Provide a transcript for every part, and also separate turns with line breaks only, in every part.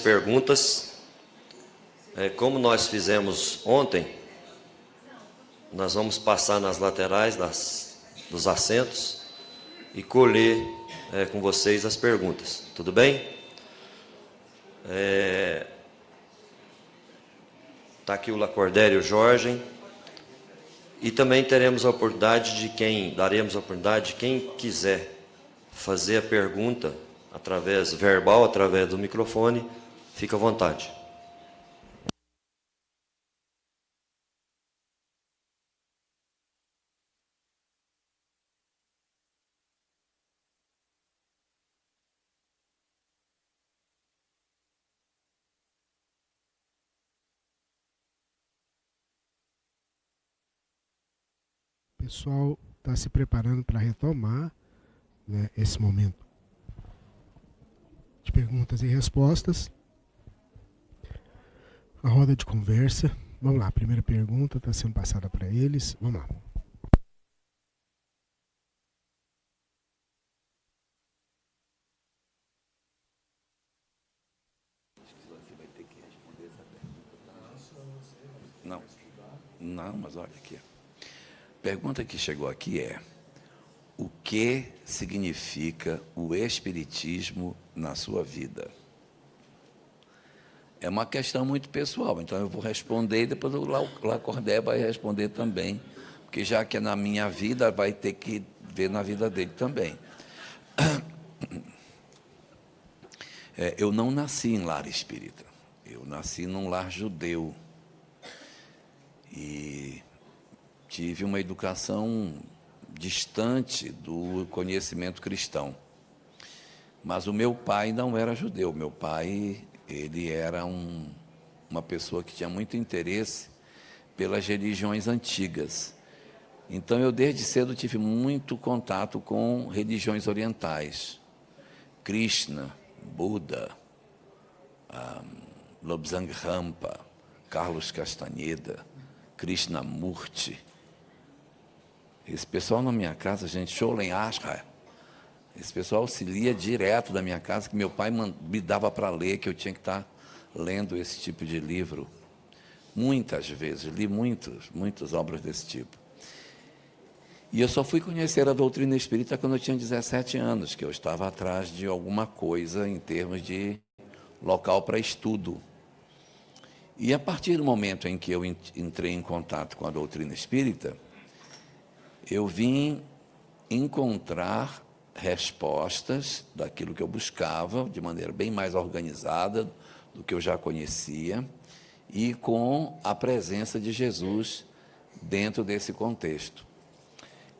perguntas. Como nós fizemos ontem, nós vamos passar nas laterais dos assentos e colher com vocês as perguntas. Tudo bem? Está aqui o Lacordério Jorge. E também daremos a oportunidade de quem quiser fazer a pergunta verbal, através do microfone, fica à vontade.
O pessoal está se preparando para retomar, né, esse momento de perguntas e respostas. A roda de conversa. Vamos lá, a primeira pergunta está sendo passada para eles. Vamos lá.
Não, mas olha aqui. A pergunta que chegou aqui é: o que significa o Espiritismo na sua vida? É uma questão muito pessoal, então eu vou responder e depois o Lacordé vai responder também, porque já que é na minha vida, vai ter que ver na vida dele também. Eu não nasci em lar espírita, eu nasci num lar judeu e tive uma educação distante do conhecimento cristão. Mas o meu pai não era judeu. Meu pai, ele era uma pessoa que tinha muito interesse pelas religiões antigas. Então, eu desde cedo tive muito contato com religiões orientais. Krishna, Buda, Lobsang Rampa, Carlos Castaneda, Krishnamurti. Esse pessoal na minha casa, gente, Cholen Ashra, esse pessoal auxilia direto da minha casa, que meu pai me dava para ler, que eu tinha que estar lendo esse tipo de livro. Muitas vezes, li muitas obras desse tipo. E eu só fui conhecer a doutrina espírita quando eu tinha 17 anos, que eu estava atrás de alguma coisa em termos de local para estudo. E a partir do momento em que eu entrei em contato com a doutrina espírita, eu vim encontrar respostas daquilo que eu buscava, de maneira bem mais organizada do que eu já conhecia, e com a presença de Jesus dentro desse contexto.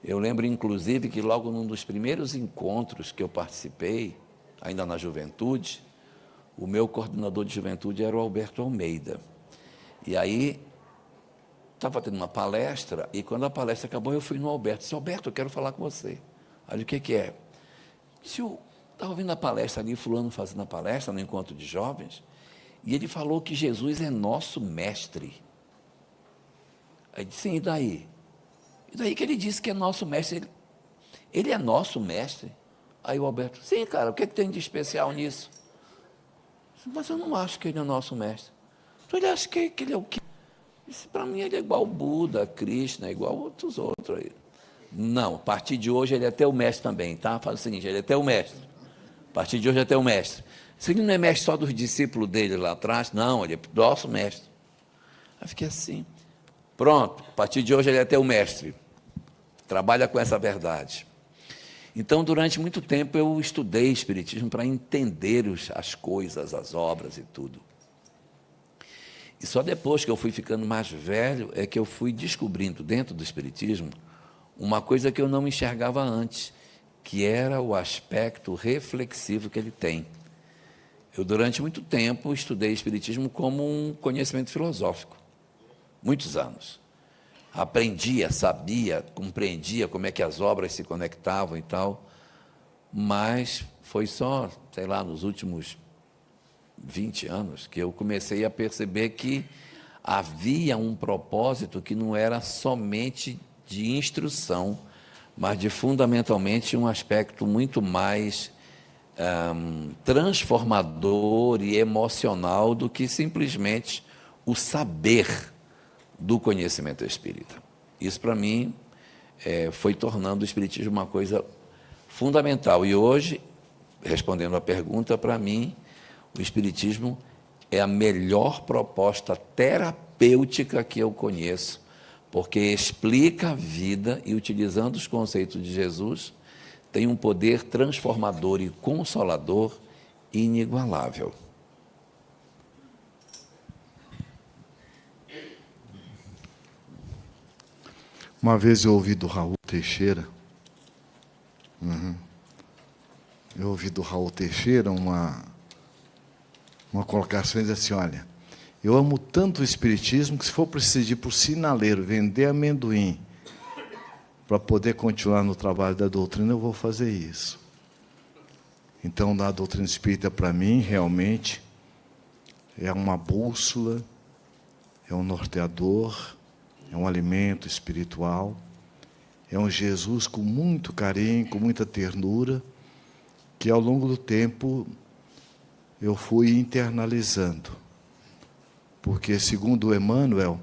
Eu lembro, inclusive, que logo num dos primeiros encontros que eu participei, ainda na juventude, o meu coordenador de juventude era o Alberto Almeida. E aí, estava tendo uma palestra, e quando a palestra acabou, eu fui no Alberto. Disse: Alberto, eu quero falar com você. Aí, o que é? Disse: eu estava ouvindo a palestra ali, fulano fazendo a palestra no encontro de jovens, e ele falou que Jesus é nosso mestre. Aí disse: sim, e daí? E daí que ele disse que é nosso mestre. Ele é nosso mestre? Aí o Alberto: sim, cara, o que tem de especial nisso? Mas eu não acho que ele é nosso mestre. Então ele acha que ele é o quê? Para mim ele é igual Buda, Krishna, igual outros aí. Não, a partir de hoje ele é teu mestre também, tá? Fala o seguinte: ele é teu mestre. A partir de hoje é teu mestre. Se ele não é mestre só dos discípulos dele lá atrás, não, ele é nosso mestre. Aí fiquei assim: pronto, a partir de hoje ele é teu mestre. Trabalha com essa verdade. Então, durante muito tempo, eu estudei Espiritismo para entender as coisas, as obras e tudo. E só depois que eu fui ficando mais velho é que eu fui descobrindo dentro do Espiritismo uma coisa que eu não enxergava antes, que era o aspecto reflexivo que ele tem. Eu, durante muito tempo, estudei Espiritismo como um conhecimento filosófico, muitos anos. Aprendia, sabia, compreendia como é que as obras se conectavam e tal, mas foi só, sei lá, nos últimos 20 anos que eu comecei a perceber que havia um propósito que não era somente de instrução, mas de fundamentalmente um aspecto muito mais transformador e emocional do que simplesmente o saber do conhecimento espírita. Isso, para mim, foi tornando o espiritismo uma coisa fundamental. E hoje, respondendo à pergunta, para mim, o espiritismo é a melhor proposta terapêutica que eu conheço, porque explica a vida e, utilizando os conceitos de Jesus, tem um poder transformador e consolador inigualável.
Uma vez eu ouvi do Raul Teixeira, uma colocação e diz assim, olha, eu amo tanto o espiritismo que se for preciso ir para o sinaleiro, vender amendoim, para poder continuar no trabalho da doutrina, eu vou fazer isso. Então, a doutrina espírita, para mim, realmente, é uma bússola, é um norteador, é um alimento espiritual, é um Jesus com muito carinho, com muita ternura, que ao longo do tempo eu fui internalizando. Porque, segundo Emmanuel,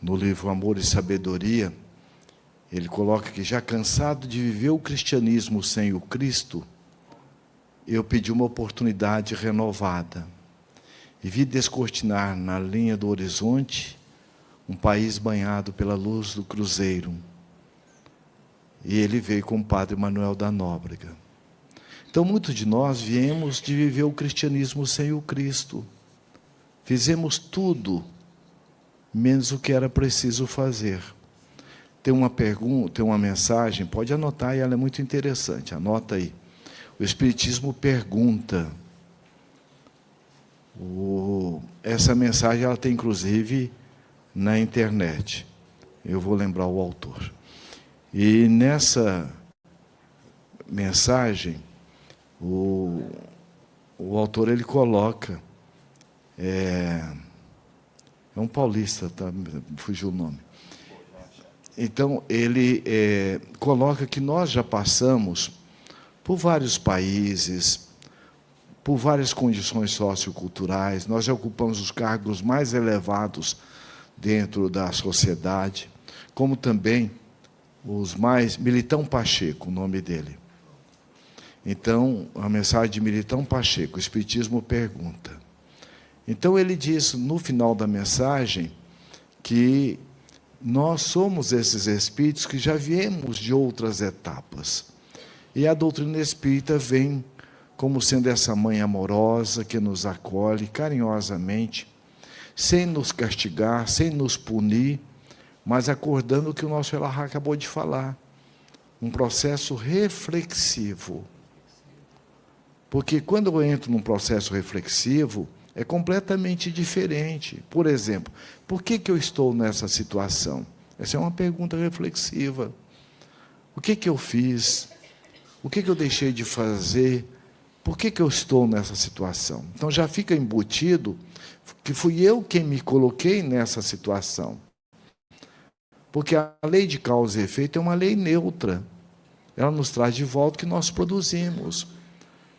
no livro Amor e Sabedoria, ele coloca que, já cansado de viver o cristianismo sem o Cristo, eu pedi uma oportunidade renovada. E vi descortinar na linha do horizonte um país banhado pela luz do cruzeiro. E ele veio com o padre Manuel da Nóbrega. Então, muitos de nós viemos de viver o cristianismo sem o Cristo. Fizemos tudo, menos o que era preciso fazer. Tem uma pergunta, tem uma mensagem, pode anotar, e ela é muito interessante, anota aí. O Espiritismo pergunta. Essa mensagem ela tem, inclusive, na internet. Eu vou lembrar o autor. E nessa mensagem, o autor ele coloca, é um paulista, tá? Fugiu o nome. Então, ele coloca que nós já passamos por vários países, por várias condições socioculturais, nós já ocupamos os cargos mais elevados dentro da sociedade, como também os mais... Militão Pacheco, o nome dele. Então, a mensagem de Militão Pacheco, o Espiritismo pergunta. Então, ele diz, no final da mensagem, que nós somos esses espíritos que já viemos de outras etapas. E a doutrina espírita vem como sendo essa mãe amorosa que nos acolhe carinhosamente, sem nos castigar, sem nos punir, mas acordando o que o nosso Elahá acabou de falar. Um processo reflexivo. Porque quando eu entro num processo reflexivo, é completamente diferente. Por exemplo, por que eu estou nessa situação? Essa é uma pergunta reflexiva. O que eu fiz? O que eu deixei de fazer? Por que eu estou nessa situação? Então já fica embutido que fui eu quem me coloquei nessa situação. Porque a lei de causa e efeito é uma lei neutra. Ela nos traz de volta o que nós produzimos.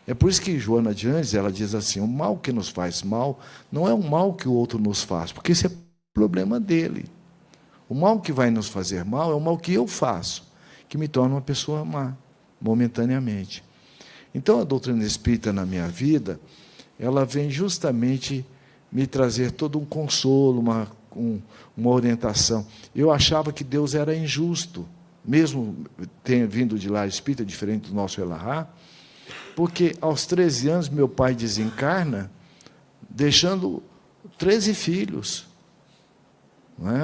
É por isso que Joana de Anjos, ela diz assim, o mal que nos faz mal não é um mal que o outro nos faz, porque esse é problema dele. O mal que vai nos fazer mal é o mal que eu faço, que me torna uma pessoa má, momentaneamente. Então, a doutrina espírita na minha vida, ela vem justamente me trazer todo um consolo, uma orientação. Eu achava que Deus era injusto, mesmo tendo vindo de lá espírita, diferente do nosso Elahá, porque aos 13 anos meu pai desencarna, deixando 13 filhos. Não é?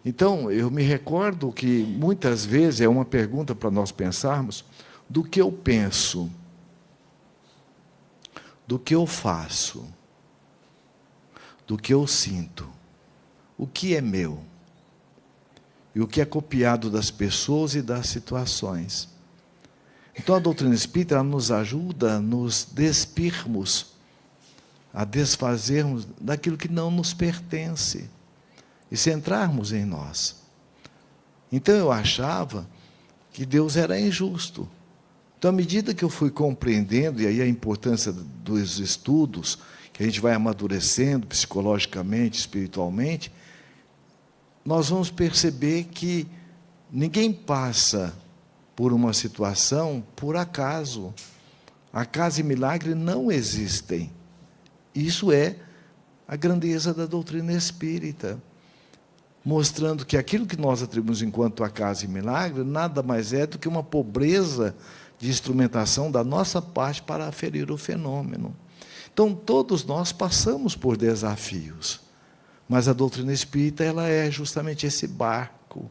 Então, eu me recordo que muitas vezes é uma pergunta para nós pensarmos, do que eu penso, do que eu faço, do que eu sinto, o que é meu, e o que é copiado das pessoas e das situações. Então, a doutrina espírita ela nos ajuda a nos despirmos, a desfazermos daquilo que não nos pertence e centrarmos em nós. Então, eu achava que Deus era injusto, Então, à medida que eu fui compreendendo, e aí a importância dos estudos, que a gente vai amadurecendo psicologicamente, espiritualmente, nós vamos perceber que ninguém passa por uma situação por acaso. Acaso e milagre não existem. Isso é a grandeza da doutrina espírita, mostrando que aquilo que nós atribuímos enquanto acaso e milagre nada mais é do que uma pobreza de instrumentação da nossa parte para aferir o fenômeno. Então, todos nós passamos por desafios, mas a doutrina espírita, ela é justamente esse barco,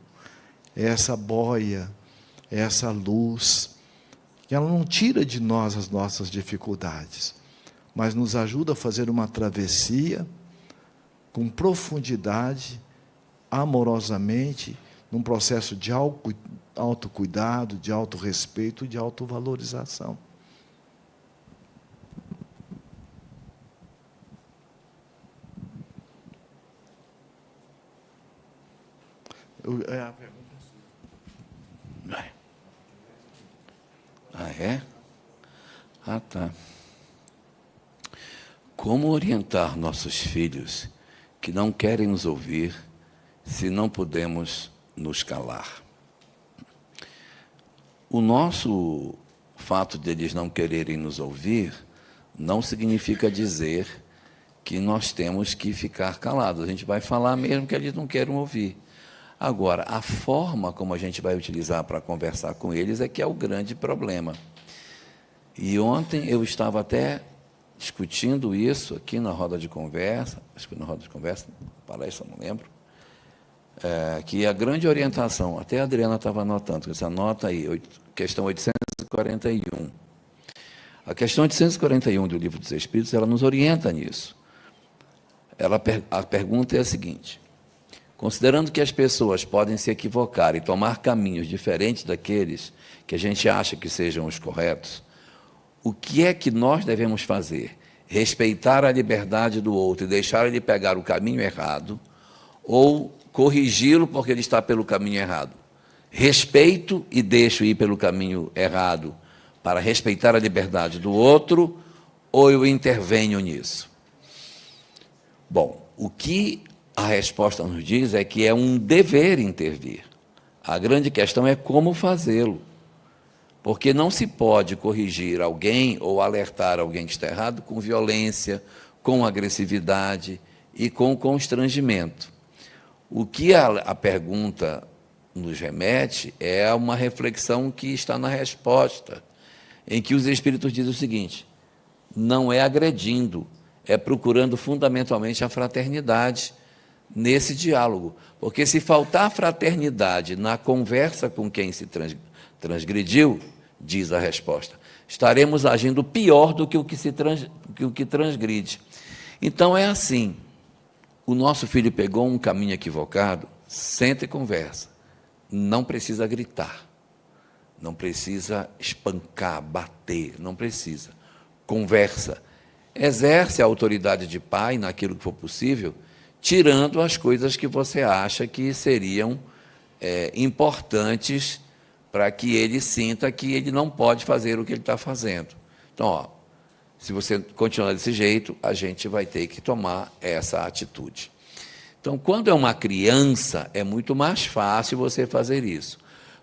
é essa boia, é essa luz, que ela não tira de nós as nossas dificuldades, mas nos ajuda a fazer uma travessia com profundidade, amorosamente, num processo de autocuidado, de autorrespeito, de autovalorização. A pergunta é sua.
Ah, é? Ah, tá. Como orientar nossos filhos que não querem nos ouvir se não podemos nos calar? O nosso fato de eles não quererem nos ouvir não significa dizer que nós temos que ficar calados. A gente vai falar mesmo que eles não queiram ouvir. Agora, a forma como a gente vai utilizar para conversar com eles é que é o grande problema. E ontem eu estava até discutindo isso aqui na roda de conversa, acho que na roda de conversa, palestra, não lembro, que a grande orientação, até a Adriana estava anotando, essa nota aí, questão 841. A questão 841 do Livro dos Espíritos, ela nos orienta nisso. A pergunta é a seguinte: considerando que as pessoas podem se equivocar e tomar caminhos diferentes daqueles que a gente acha que sejam os corretos, o que é que nós devemos fazer? Respeitar a liberdade do outro e deixar ele pegar o caminho errado, ou corrigi-lo porque ele está pelo caminho errado? Respeito e deixo ir pelo caminho errado para respeitar a liberdade do outro, ou eu intervenho nisso? Bom, o que a resposta nos diz é que é um dever intervir. A grande questão é como fazê-lo. Porque não se pode corrigir alguém ou alertar alguém que está errado com violência, com agressividade e com constrangimento. O que a pergunta nos remete é uma reflexão que está na resposta, em que os Espíritos dizem o seguinte: não é agredindo, é procurando fundamentalmente a fraternidade nesse diálogo. Porque se faltar fraternidade na conversa com quem se transgrediu, diz a resposta, estaremos agindo pior do que o que transgride. Então é assim, o nosso filho pegou um caminho equivocado, senta e conversa. Não precisa gritar, não precisa espancar, bater, não precisa. Conversa, exerce a autoridade de pai naquilo que for possível, tirando as coisas que você acha que seriam importantes para que ele sinta que ele não pode fazer o que ele está fazendo. Então, se você continuar desse jeito, a gente vai ter que tomar essa atitude. Então, quando é uma criança, é muito mais fácil você fazer isso.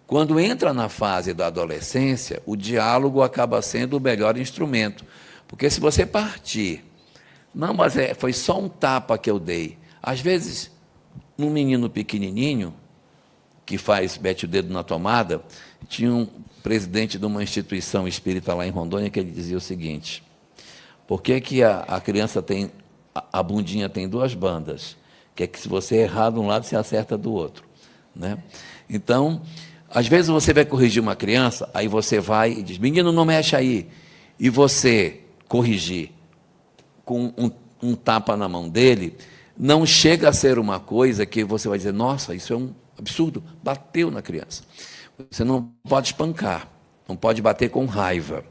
Quando entra na fase da adolescência, o diálogo acaba sendo o melhor instrumento. Porque se você partir, não, mas foi só um tapa que eu dei. Às vezes, um menino pequenininho, que mete o dedo na tomada, tinha um presidente de uma instituição espírita lá em Rondônia que ele dizia o seguinte: por que a criança tem, a bundinha tem duas bandas? Que é que se você errar de um lado, você acerta do outro, né? Então, às vezes você vai corrigir uma criança, aí você vai e diz: menino, não mexe aí. E você corrigir com um tapa na mão dele, não chega a ser uma coisa que você vai dizer: nossa, isso é um absurdo, bateu na criança. Você não pode espancar, não pode bater com raiva.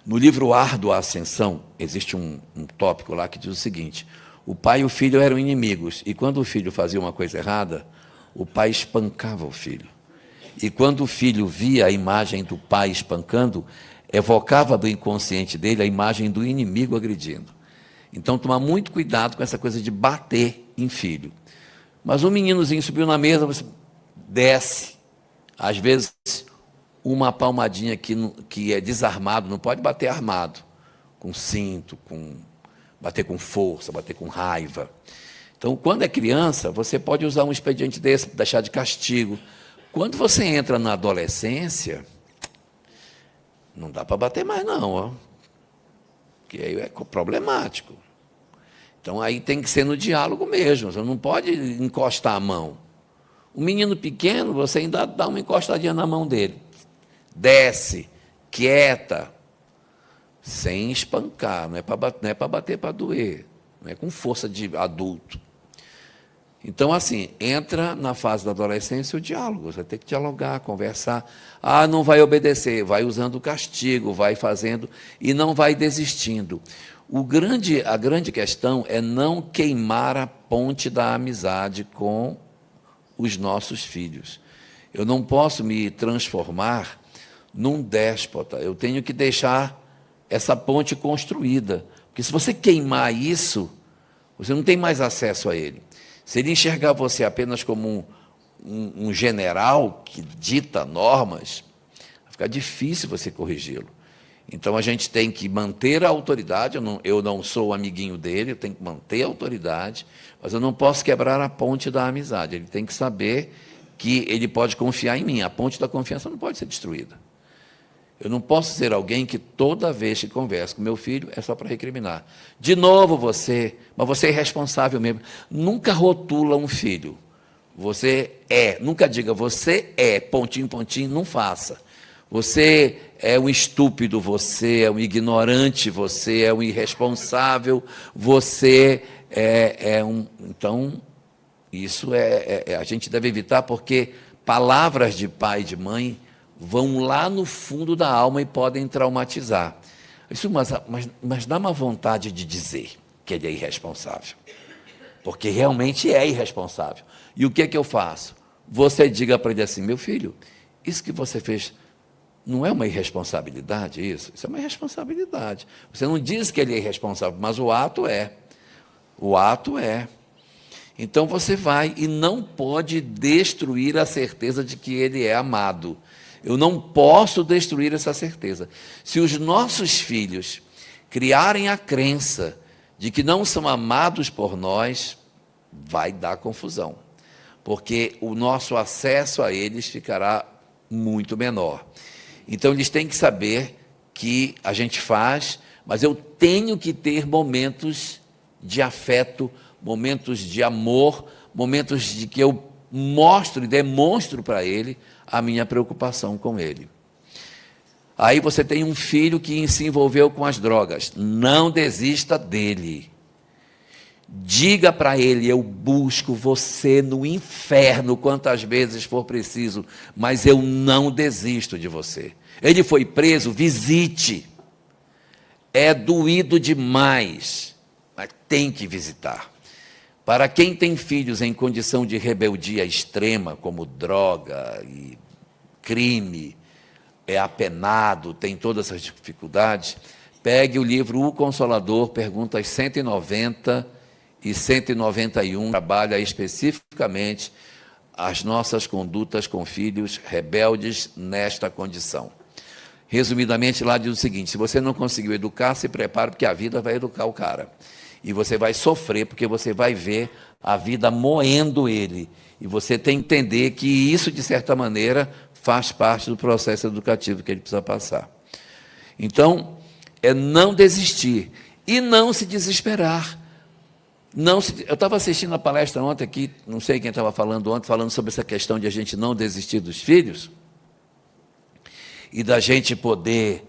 No livro Árduo à Ascensão, existe um tópico lá que diz o seguinte: o pai e o filho eram inimigos, e quando o filho fazia uma coisa errada, o pai espancava o filho. E quando o filho via a imagem do pai espancando, evocava do inconsciente dele a imagem do inimigo agredindo. Então, tomar muito cuidado com essa coisa de bater em filho. Mas um meninozinho subiu na mesa, você desce. Às vezes, uma palmadinha que é desarmado, não pode bater armado, com cinto, bater com força, bater com raiva. Então, quando é criança, você pode usar um expediente desse, deixar de castigo. Quando você entra na adolescência, não dá para bater mais não, ó. Porque aí é problemático. Então, aí tem que ser no diálogo mesmo, você não pode encostar a mão. O menino pequeno, você ainda dá uma encostadinha na mão dele. Desce, quieta, sem espancar, não é para bater para doer, não é com força de adulto. Então, assim, entra na fase da adolescência o diálogo, você tem que dialogar, conversar. Ah, não vai obedecer, vai usando o castigo, vai fazendo e não vai desistindo. A grande questão é não queimar a ponte da amizade com os nossos filhos. Eu não posso me transformar num déspota, eu tenho que deixar essa ponte construída, porque se você queimar isso, você não tem mais acesso a ele. Se ele enxergar você apenas como um general que dita normas, vai ficar difícil você corrigi-lo. Então, a gente tem que manter a autoridade, eu não sou amiguinho dele, eu tenho que manter a autoridade, mas eu não posso quebrar a ponte da amizade. Ele tem que saber que ele pode confiar em mim. A ponte da confiança não pode ser destruída. Eu não posso ser alguém que toda vez que converso com meu filho é só para recriminar. De novo mas você é irresponsável mesmo. Nunca rotula um filho. Você é, nunca diga você é, pontinho, pontinho, não faça. Você é um estúpido, você é um ignorante, você é um irresponsável, você é um... Então, isso a gente deve evitar, porque palavras de pai e de mãe vão lá no fundo da alma e podem traumatizar. Isso, mas dá uma vontade de dizer que ele é irresponsável, porque realmente é irresponsável. E o que é que eu faço? Você diga para ele assim, meu filho, isso que você fez não é uma irresponsabilidade, isso? Isso é uma irresponsabilidade. Você não diz que ele é irresponsável, mas o ato é. O ato é. Então você vai e não pode destruir a certeza de que ele é amado. Eu não posso destruir essa certeza. Se os nossos filhos criarem a crença de que não são amados por nós, vai dar confusão, porque o nosso acesso a eles ficará muito menor. Então, eles têm que saber que a gente faz, mas eu tenho que ter momentos de afeto, momentos de amor, momentos de que eu mostro e demonstro para ele a minha preocupação com ele. Aí você tem um filho que se envolveu com as drogas. Não desista dele. Diga para ele, eu busco você no inferno quantas vezes for preciso, mas eu não desisto de você. Ele foi preso, visite. É doído demais, mas tem que visitar. Para quem tem filhos em condição de rebeldia extrema, como droga e crime, é apenado, tem todas essas dificuldades, pegue o livro O Consolador, perguntas 190 e 191, trabalha especificamente as nossas condutas com filhos rebeldes nesta condição. Resumidamente, lá diz o seguinte, se você não conseguiu educar, se prepare, porque a vida vai educar o cara. E você vai sofrer, porque você vai ver a vida moendo ele. E você tem que entender que isso, de certa maneira, faz parte do processo educativo que ele precisa passar. Então, é não desistir e não se desesperar. Eu estava assistindo a palestra ontem aqui, não sei quem estava falando ontem, falando sobre essa questão de a gente não desistir dos filhos e da gente poder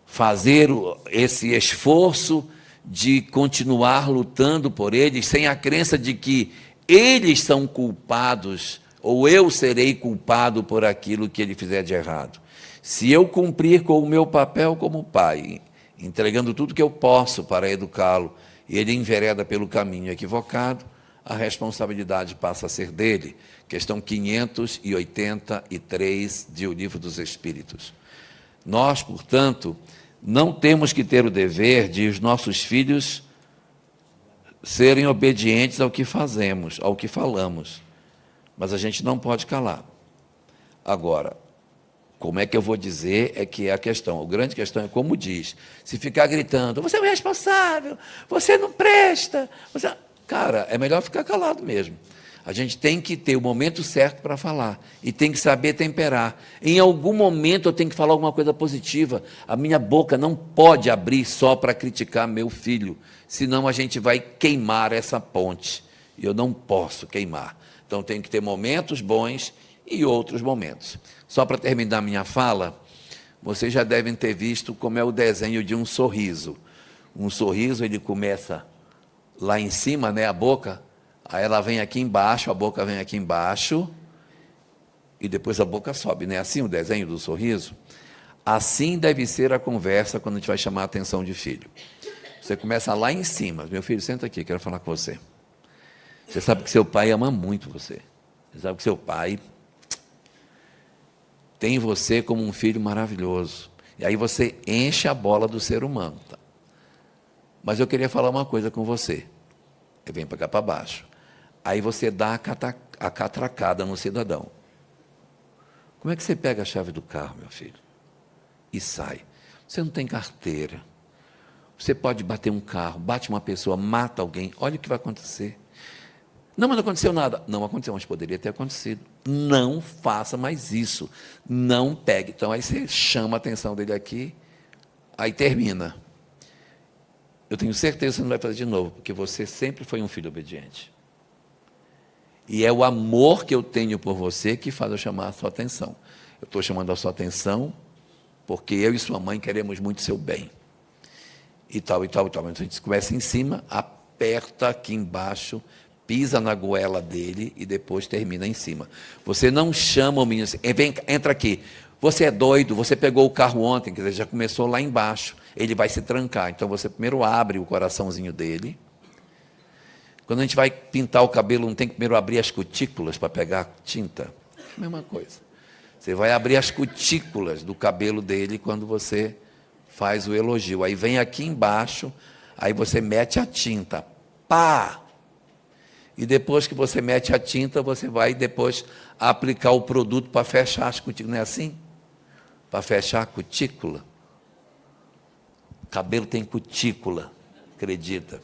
fazer esse esforço de continuar lutando por eles, sem a crença de que eles são culpados, ou eu serei culpado por aquilo que ele fizer de errado. Se eu cumprir com o meu papel como pai, entregando tudo que eu posso para educá-lo, e ele envereda pelo caminho equivocado, a responsabilidade passa a ser dele. Questão 583 de O Livro dos Espíritos. Nós, portanto, não temos que ter o dever de os nossos filhos serem obedientes ao que fazemos, ao que falamos. Mas a gente não pode calar. Agora, como é que eu vou dizer é que é a questão? A grande questão é como diz. Se ficar gritando, você é o responsável, você não presta. Você... Cara, é melhor ficar calado mesmo. A gente tem que ter o momento certo para falar. E tem que saber temperar. Em algum momento eu tenho que falar alguma coisa positiva. A minha boca não pode abrir só para criticar meu filho. Senão a gente vai queimar essa ponte. E eu não posso queimar. Então tem que ter momentos bons e outros momentos. Só para terminar minha fala, vocês já devem ter visto como é o desenho de um sorriso. Um sorriso, ele começa lá em cima, né, a boca, aí ela vem aqui embaixo, a boca vem aqui embaixo, e depois a boca sobe, não é assim o desenho do sorriso? Assim deve ser a conversa quando a gente vai chamar a atenção de filho. Você começa lá em cima, meu filho, senta aqui, quero falar com você. Você sabe que seu pai ama muito você. Você sabe que seu pai tem você como um filho maravilhoso. E aí você enche a bola do ser humano. Tá? Mas eu queria falar uma coisa com você. Eu venho para cá para baixo. Aí você dá a catracada no cidadão. Como é que você pega a chave do carro, meu filho? E sai. Você não tem carteira. Você pode bater um carro, bate uma pessoa, mata alguém. Olha o que vai acontecer. Não, mas não aconteceu nada. Não aconteceu, mas poderia ter acontecido. Não faça mais isso. Não pegue. Então, aí você chama a atenção dele aqui, aí termina. Eu tenho certeza que você não vai fazer de novo, porque você sempre foi um filho obediente. E é o amor que eu tenho por você que faz eu chamar a sua atenção. Eu estou chamando a sua atenção porque eu e sua mãe queremos muito seu bem. E tal, e tal, e tal. Então, a gente começa em cima, aperta aqui embaixo, pisa na goela dele e depois termina em cima. Você não chama o menino assim, vem, entra aqui. Você é doido, você pegou o carro ontem, quer dizer, já começou lá embaixo. Ele vai se trancar. Então, você primeiro abre o coraçãozinho dele. Quando a gente vai pintar o cabelo, não tem que primeiro abrir as cutículas para pegar tinta? Mesma coisa. Você vai abrir as cutículas do cabelo dele quando você faz o elogio. Aí vem aqui embaixo, aí você mete a tinta. Pá! E depois que você mete a tinta, você vai depois aplicar o produto para fechar as cutículas. Não é assim? Para fechar a cutícula. Cabelo tem cutícula, acredita?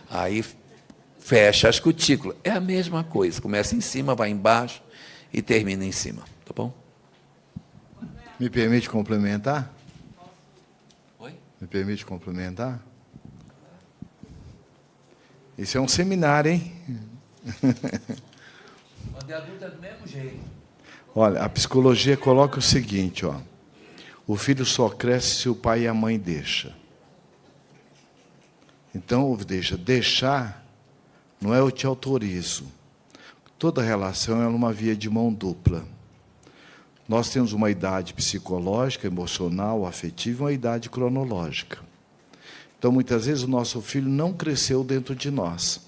Aí fecha as cutículas. É a mesma coisa. Começa em cima, vai embaixo e termina em cima. Tá bom?
Me permite complementar?
Oi?
Me permite complementar? Isso é um seminário, hein?
Quando é adulto é do mesmo jeito.
Olha, a psicologia coloca o seguinte, ó. O filho só cresce se o pai e a mãe deixam. Então, veja, deixar não é eu te autorizo. Toda relação é uma via de mão dupla. Nós temos uma idade psicológica, emocional, afetiva e uma idade cronológica. Então, muitas vezes, o nosso filho não cresceu dentro de nós.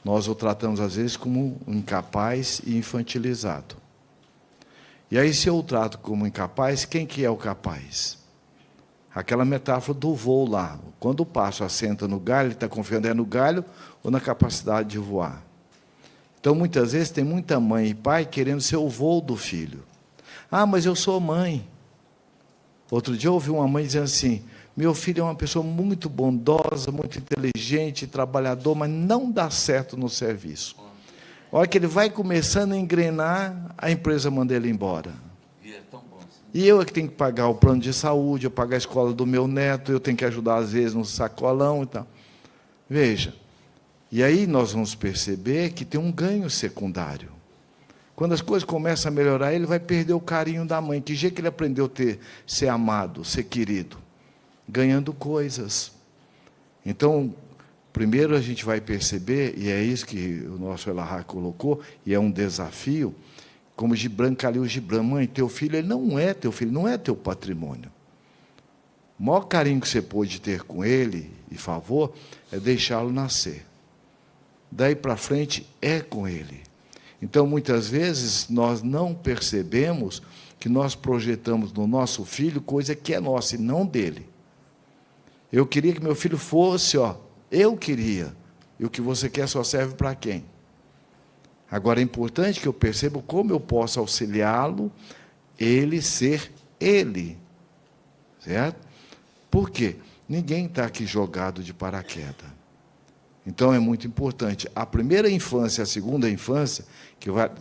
Nós o tratamos, às vezes, como incapaz e infantilizado. E aí, se eu o trato como incapaz, quem que é o capaz? Aquela metáfora do voo lá. Quando o pássaro assenta no galho, ele está confiando no galho ou na capacidade de voar. Então, muitas vezes, tem muita mãe e pai querendo ser o voo do filho. Ah, mas eu sou mãe. Outro dia eu ouvi uma mãe dizendo assim, meu filho é uma pessoa muito bondosa, muito inteligente, trabalhador, mas não dá certo no serviço. A hora que ele vai começando a engrenar, a empresa manda ele embora. E eu é que tenho que pagar o plano de saúde, eu pagar a escola do meu neto, eu tenho que ajudar, às vezes, no sacolão e tal. Veja, e aí nós vamos perceber que tem um ganho secundário. Quando as coisas começam a melhorar, ele vai perder o carinho da mãe. Que jeito que ele aprendeu a ser amado, ser querido? Ganhando coisas. Então, primeiro a gente vai perceber, e é isso que o nosso Elahá colocou, e é um desafio, como Gibran Khalil Gibran, mãe, teu filho ele não é teu filho, não é teu patrimônio. O maior carinho que você pode ter com ele, e favor, é deixá-lo nascer. daí para frente é com ele. Então, muitas vezes, nós não percebemos que nós projetamos no nosso filho coisa que é nossa e não dele. Eu queria que meu filho fosse, eu queria. E o que você quer só serve para quem? Agora, é importante que eu perceba como eu posso auxiliá-lo, ele ser ele. Certo? Por quê? Ninguém está aqui jogado de paraquedas. Então, é muito importante. A primeira infância, a segunda infância,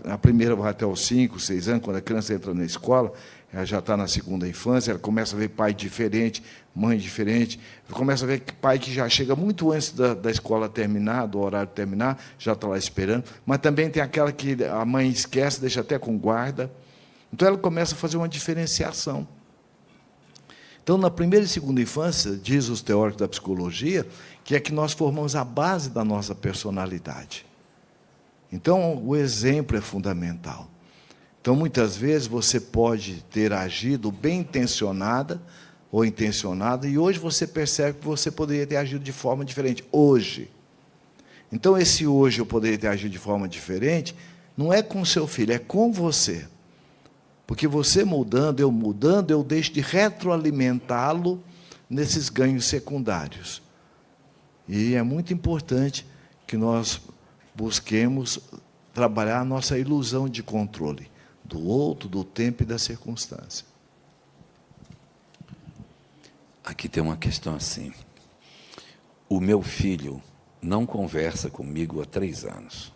a primeira vai até os 5, 6 anos, quando a criança entra na escola, ela já está na segunda infância, ela começa a ver pai diferente, mãe diferente, começa a ver pai que já chega muito antes da escola terminar, do horário terminar, já está lá esperando, mas também tem aquela que a mãe esquece, deixa até com guarda. Então, ela começa a fazer uma diferenciação. Então, na primeira e segunda infância, diz os teóricos da psicologia, que é que nós formamos a base da nossa personalidade. Então, o exemplo é fundamental. Então, muitas vezes, você pode ter agido bem intencionada ou intencionada, e hoje você percebe que você poderia ter agido de forma diferente. Hoje. Então, esse hoje eu poderia ter agido de forma diferente, não é com o seu filho, é com você. Porque você mudando, eu deixo de retroalimentá-lo nesses ganhos secundários. E é muito importante que nós busquemos trabalhar a nossa ilusão de controle do outro, do tempo e da circunstância.
Aqui tem uma questão assim. O meu filho não conversa comigo há 3 anos.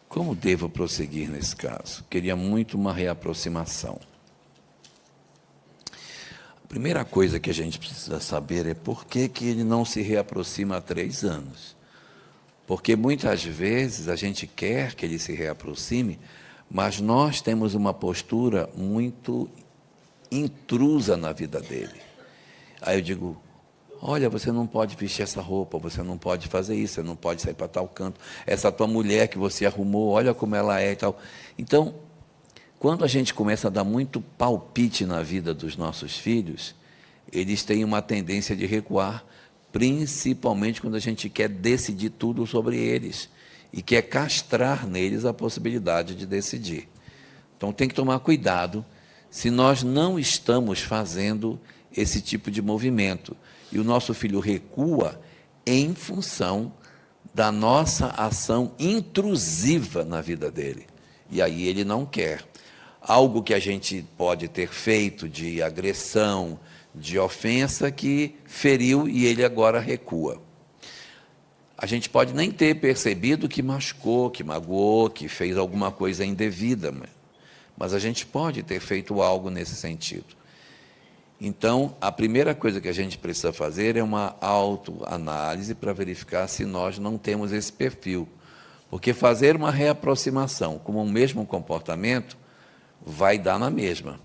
Como devo prosseguir nesse caso? Queria muito uma reaproximação. A primeira coisa que a gente precisa saber é por que ele não se reaproxima há 3 anos. Porque muitas vezes a gente quer que ele se reaproxime, mas nós temos uma postura muito intrusa na vida dele. Aí eu digo, olha, você não pode vestir essa roupa, você não pode fazer isso, você não pode sair para tal canto. Essa tua mulher que você arrumou, olha como ela é e tal. Então, quando a gente começa a dar muito palpite na vida dos nossos filhos, eles têm uma tendência de recuar, principalmente quando a gente quer decidir tudo sobre eles e quer castrar neles a possibilidade de decidir. Então, tem que tomar cuidado se nós não estamos fazendo esse tipo de movimento. E o nosso filho recua em função da nossa ação intrusiva na vida dele. E aí ele não quer. Algo que a gente pode ter feito de agressão, de ofensa, que feriu e ele agora recua. A gente pode nem ter percebido que machucou, que magoou, que fez alguma coisa indevida, mas a gente pode ter feito algo nesse sentido. Então, a primeira coisa que a gente precisa fazer é uma autoanálise para verificar se nós não temos esse perfil. Porque fazer uma reaproximação com o mesmo comportamento vai dar na mesma.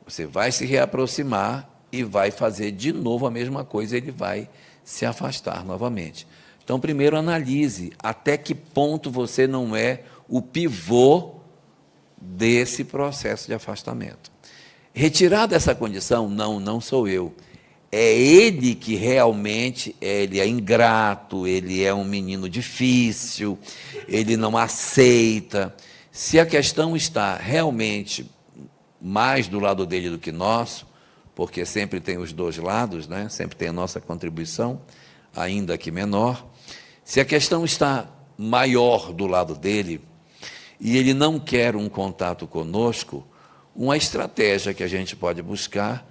Você vai se reaproximar e vai fazer de novo a mesma coisa, ele vai se afastar novamente. Então, primeiro analise até que ponto você não é o pivô desse processo de afastamento. Retirado essa condição, não sou eu. É ele que realmente ele é ingrato, ele é um menino difícil, ele não aceita. Se a questão está realmente mais do lado dele do que nosso, porque sempre tem os dois lados, né? Sempre tem a nossa contribuição, ainda que menor. Se a questão está maior do lado dele e ele não quer um contato conosco, uma estratégia que a gente pode buscar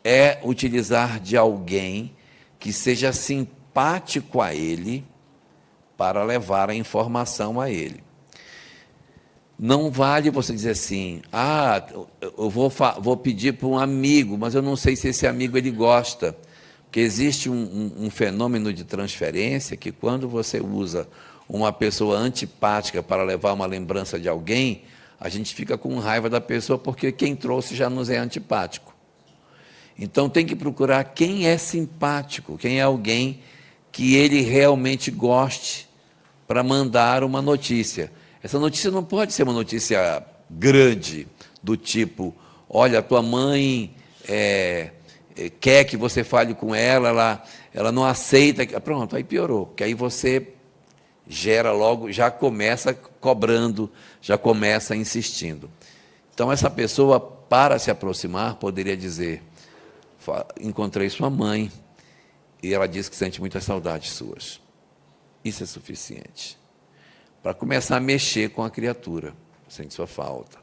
é utilizar de alguém que seja simpático a ele para levar a informação a ele. Não vale você dizer assim, eu vou pedir para um amigo, mas eu não sei se esse amigo ele gosta. Porque existe um fenômeno de transferência que quando você usa uma pessoa antipática para levar uma lembrança de alguém, a gente fica com raiva da pessoa porque quem trouxe já nos é antipático. Então, tem que procurar quem é simpático, quem é alguém que ele realmente goste para mandar uma notícia. Essa notícia não pode ser uma notícia grande, do tipo, olha, tua mãe quer que você fale com ela, ela não aceita. Pronto, aí piorou, porque aí você gera logo, já começa cobrando, já começa insistindo. Então, essa pessoa, para se aproximar, poderia dizer: encontrei sua mãe, e ela diz que sente muitas saudades suas. Isso é suficiente para começar a mexer com a criatura, sente sua falta.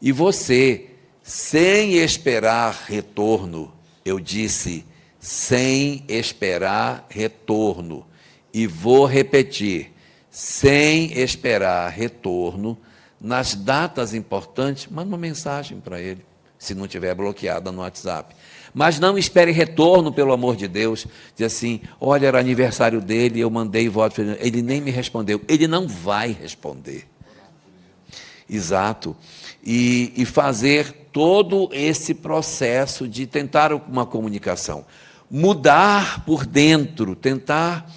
E você, sem esperar retorno, eu disse, sem esperar retorno, e vou repetir, sem esperar retorno, nas datas importantes, manda uma mensagem para ele, se não tiver bloqueada no WhatsApp. Mas não espere retorno, pelo amor de Deus. Diz assim: olha, era aniversário dele, eu mandei voto, ele nem me respondeu. Ele não vai responder. Exato. E fazer todo esse processo de tentar uma comunicação. Mudar por dentro, tentar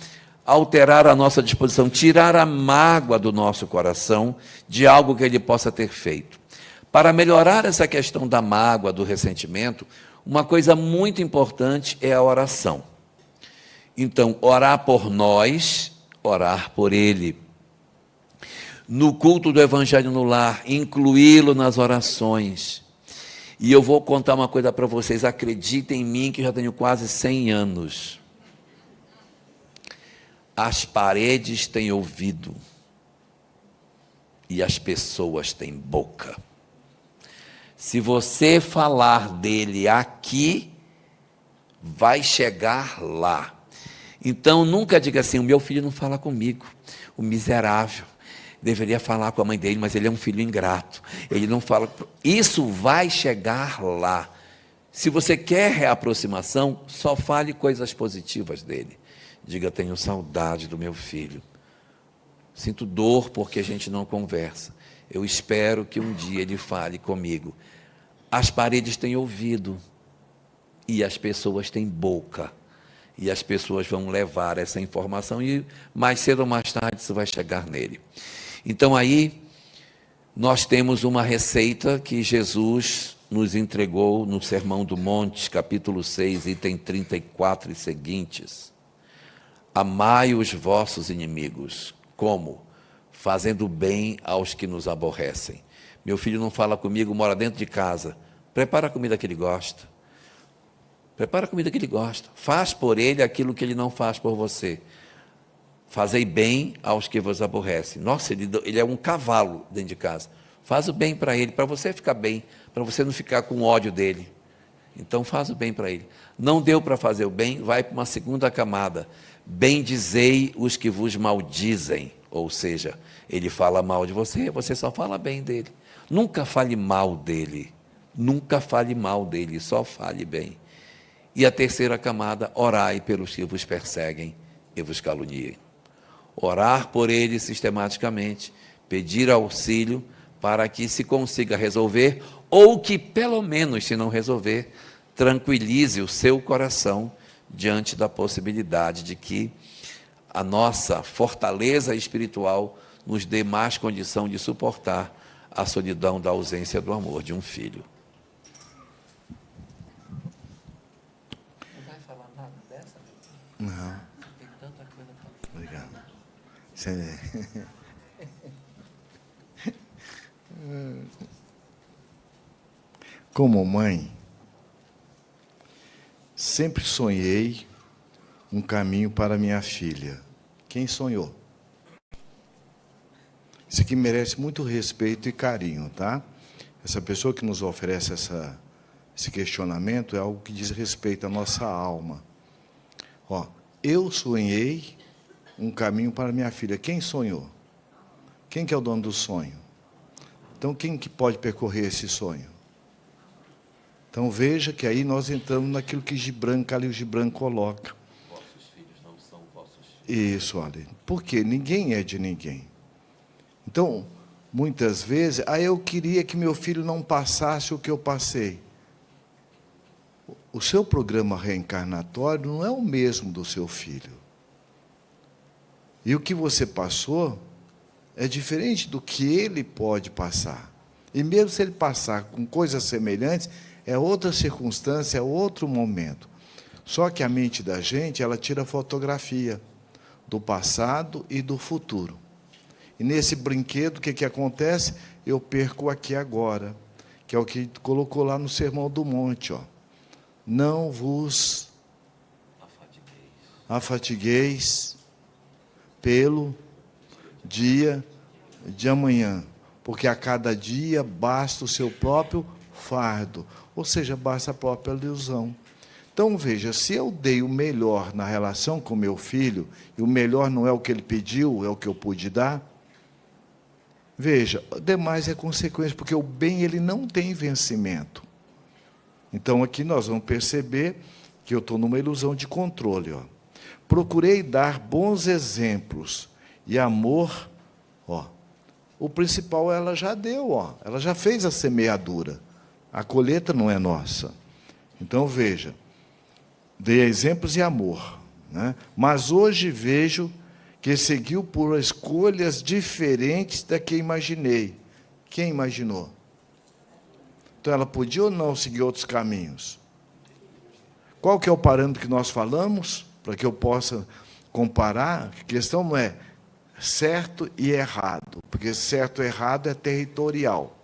alterar a nossa disposição, tirar a mágoa do nosso coração de algo que ele possa ter feito. Para melhorar essa questão da mágoa, do ressentimento, uma coisa muito importante é a oração. Então, orar por nós, orar por ele. No culto do Evangelho no Lar, incluí-lo nas orações. E eu vou contar uma coisa para vocês, acreditem em mim que já tenho quase 100 anos. As paredes têm ouvido e as pessoas têm boca. Se você falar dele aqui, vai chegar lá. Então, nunca diga assim: o meu filho não fala comigo, o miserável. Deveria falar com a mãe dele, mas ele é um filho ingrato. Ele não fala. Isso vai chegar lá. Se você quer reaproximação, só fale coisas positivas dele. Diga: tenho saudade do meu filho. Sinto dor porque a gente não conversa. Eu espero que um dia ele fale comigo. As paredes têm ouvido e as pessoas têm boca. E as pessoas vão levar essa informação e mais cedo ou mais tarde isso vai chegar nele. Então aí nós temos uma receita que Jesus nos entregou no Sermão do Monte, capítulo 6, item 34 e seguintes. Amai os vossos inimigos. Como? Fazendo bem aos que nos aborrecem. Meu filho não fala comigo, mora dentro de casa. Prepara a comida que ele gosta. Prepara a comida que ele gosta. Faz por ele aquilo que ele não faz por você. Fazei bem aos que vos aborrecem. Nossa, ele é um cavalo dentro de casa. Faz o bem para ele, para você ficar bem, para você não ficar com ódio dele. Então faz o bem para ele. Não deu para fazer o bem, vai para uma segunda camada. Bendizei os que vos maldizem. Ou seja, ele fala mal de você, você só fala bem dele. Nunca fale mal dele. Nunca fale mal dele, só fale bem. E a terceira camada: orai pelos que vos perseguem e vos caluniem. Orar por eles sistematicamente, pedir auxílio para que se consiga resolver, ou que pelo menos, se não resolver, tranquilize o seu coração diante da possibilidade de que a nossa fortaleza espiritual nos dê mais condição de suportar a solidão da ausência do amor de um filho. Não vai falar nada dessa?
Não.
Tem tanta coisa para falar.
Obrigado. Como mãe, sempre sonhei um caminho para minha filha. Quem sonhou? Isso aqui merece muito respeito e carinho, tá? Essa pessoa que nos oferece esse questionamento é algo que diz respeito à nossa alma. Ó, eu sonhei um caminho para minha filha. Quem sonhou? Quem que é o dono do sonho? Então, quem que pode percorrer esse sonho? Então, veja que aí nós entramos naquilo que Khalil Gibran coloca.
Vossos filhos não são vossos filhos.
Isso, olha. Porque ninguém é de ninguém. Então, muitas vezes, eu queria que meu filho não passasse o que eu passei. O seu programa reencarnatório não é o mesmo do seu filho. E o que você passou é diferente do que ele pode passar. E mesmo se ele passar com coisas semelhantes, é outra circunstância, é outro momento. Só que a mente da gente, ela tira fotografia do passado e do futuro. E nesse brinquedo, o que acontece? Eu perco aqui agora, que é o que colocou lá no Sermão do Monte. Ó. Não vos afatigueis pelo dia de amanhã, porque a cada dia basta o seu próprio fardo, ou seja, basta a própria ilusão. Então, veja, se eu dei o melhor na relação com meu filho, e o melhor não é o que ele pediu, é o que eu pude dar, veja, o demais é consequência, porque o bem ele não tem vencimento. Então, aqui nós vamos perceber que eu estou numa ilusão de controle. Ó. Procurei dar bons exemplos, e amor, ó, o principal ela já deu, ó, ela já fez a semeadura. A colheita não é nossa. Então, veja, dei exemplos e amor, né? Mas hoje vejo que seguiu por escolhas diferentes da que imaginei. Quem imaginou? Então, ela podia ou não seguir outros caminhos? Qual que é o parâmetro que nós falamos? Para que eu possa comparar, a questão não é certo e errado, porque certo e errado é territorial,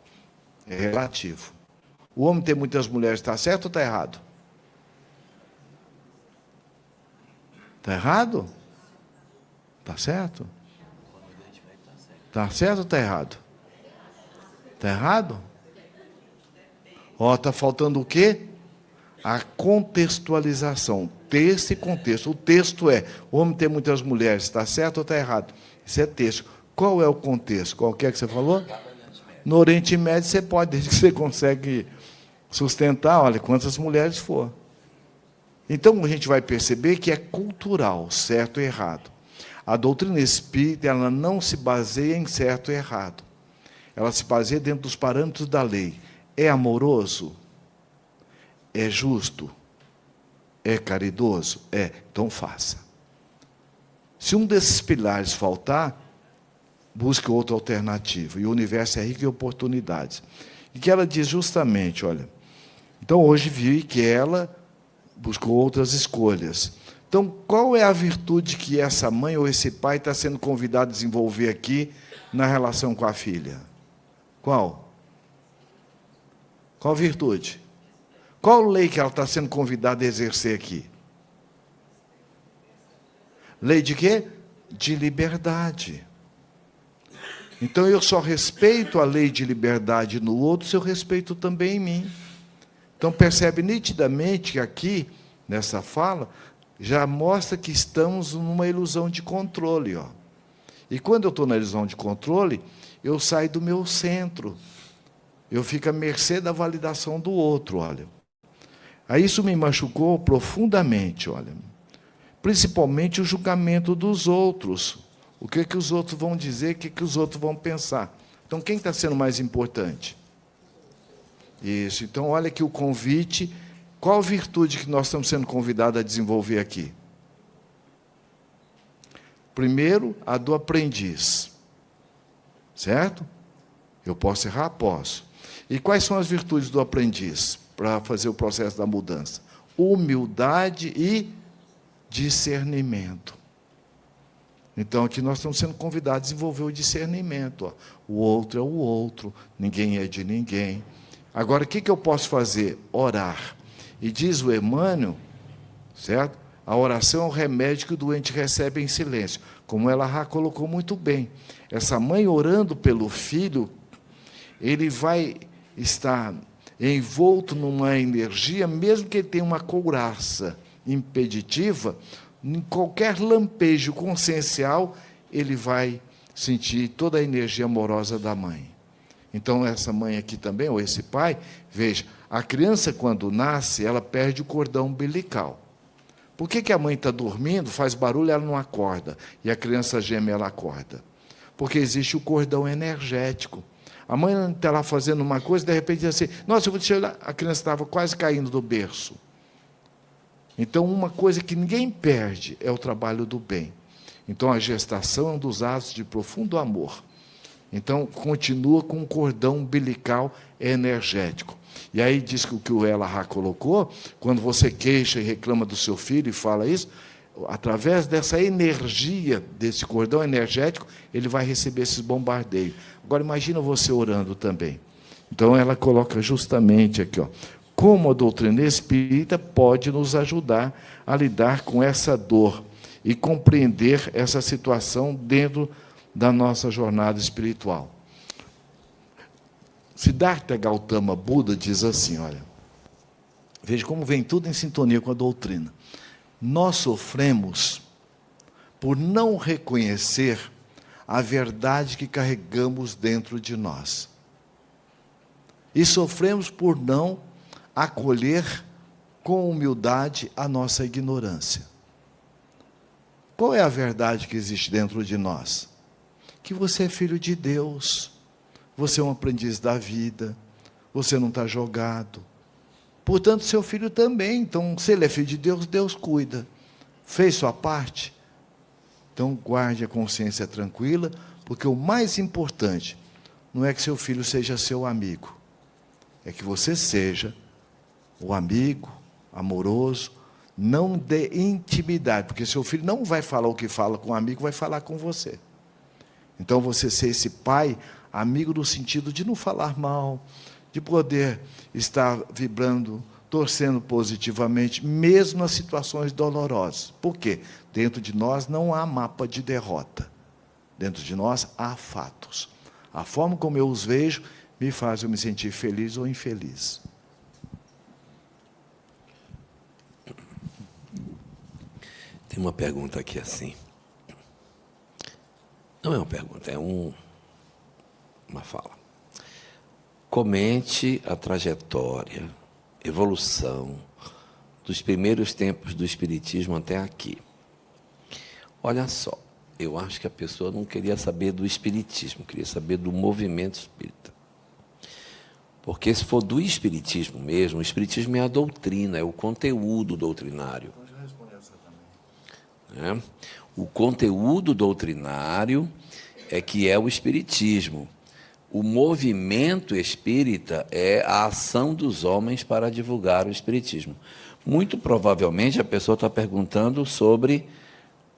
é relativo. O homem ter muitas mulheres está certo ou está errado? Está errado? Está certo? Está certo ou está errado? Está errado? Ó, está faltando o quê? A contextualização. Texto e contexto. O texto é, o homem tem muitas mulheres, está certo ou está errado? Isso é texto. Qual é o contexto? Qual que é que você falou? No Oriente Médio você pode, desde que você consegue sustentar, olha, quantas mulheres for. Então, a gente vai perceber que é cultural, certo e errado. A doutrina espírita, ela não se baseia em certo e errado. Ela se baseia dentro dos parâmetros da lei. É amoroso? É justo? É caridoso? É. Então, faça. Se um desses pilares faltar, busque outra alternativa. E o universo é rico em oportunidades. E que ela diz justamente, olha, então hoje vi que ela buscou outras escolhas. Então, qual é a virtude que essa mãe ou esse pai está sendo convidado a desenvolver aqui na relação com a filha? Qual? Qual virtude? Qual lei que ela está sendo convidada a exercer aqui? Lei de quê? De liberdade. Então, eu só respeito a lei de liberdade no outro se eu respeito também em mim. Então, percebe nitidamente que aqui, nessa fala, já mostra que estamos numa ilusão de controle. Ó. E quando eu estou na ilusão de controle, eu saio do meu centro. Eu fico à mercê da validação do outro, olha. Aí isso me machucou profundamente, olha. Principalmente o julgamento dos outros. O que os outros vão dizer, o que os outros vão pensar. Então, quem está sendo mais importante? Isso. Então, olha aqui o convite. Qual virtude que nós estamos sendo convidados a desenvolver aqui? Primeiro, a do aprendiz. Certo? Eu posso errar? Posso. E quais são as virtudes do aprendiz para fazer o processo da mudança? Humildade e discernimento. Então, aqui nós estamos sendo convidados a desenvolver o discernimento. Ó. O outro é o outro, ninguém é de ninguém. Agora, o que eu posso fazer? Orar. E diz o Emmanuel, certo? A oração é o remédio que o doente recebe em silêncio. Como ela já colocou muito bem. Essa mãe orando pelo filho, ele vai estar envolto numa energia, mesmo que ele tenha uma couraça impeditiva, em qualquer lampejo consciencial, ele vai sentir toda a energia amorosa da mãe. Então, essa mãe aqui também, ou esse pai, veja, a criança, quando nasce, ela perde o cordão umbilical. Por que a mãe está dormindo, faz barulho, ela não acorda, e a criança geme, ela acorda? Porque existe o cordão energético. A mãe está lá fazendo uma coisa, de repente diz assim, nossa, eu vou te olhar, a criança estava quase caindo do berço. Então, uma coisa que ninguém perde é o trabalho do bem. Então, a gestação é um dos atos de profundo amor. Então, continua com um cordão umbilical energético. E aí diz que o Ela colocou, quando você queixa e reclama do seu filho e fala isso, através dessa energia, desse cordão energético, ele vai receber esses bombardeios. Agora, imagina você orando também. Então, ela coloca justamente aqui, ó, como a doutrina espírita pode nos ajudar a lidar com essa dor e compreender essa situação dentro da nossa jornada espiritual. Siddhartha Gautama Buda diz assim, olha, veja como vem tudo em sintonia com a doutrina. Nós sofremos por não reconhecer a verdade que carregamos dentro de nós. E sofremos por não acolher com humildade a nossa ignorância. Qual é a verdade que existe dentro de nós? Que você é filho de Deus, você é um aprendiz da vida, você não está jogado. Portanto, seu filho também. Então, se ele é filho de Deus, Deus cuida. Fez sua parte? Então, guarde a consciência tranquila, porque o mais importante não é que seu filho seja seu amigo, é que você seja o amigo amoroso, não dê intimidade, porque seu filho não vai falar o que fala com o amigo, vai falar com você. Então, você ser esse pai amigo no sentido de não falar mal, de poder estar vibrando, torcendo positivamente, mesmo nas situações dolorosas. Por quê? Dentro de nós não há mapa de derrota. Dentro de nós há fatos. A forma como eu os vejo me faz eu me sentir feliz ou infeliz.
Tem uma pergunta aqui assim. Não é uma pergunta, é uma fala. Comente a trajetória, evolução dos primeiros tempos do Espiritismo até aqui. Olha só, eu acho que a pessoa não queria saber do Espiritismo, queria saber do movimento espírita. Porque se for do Espiritismo mesmo, o Espiritismo é a doutrina, é o conteúdo doutrinário. O conteúdo doutrinário é que é o Espiritismo. O movimento espírita é a ação dos homens para divulgar o Espiritismo. Muito provavelmente a pessoa está perguntando sobre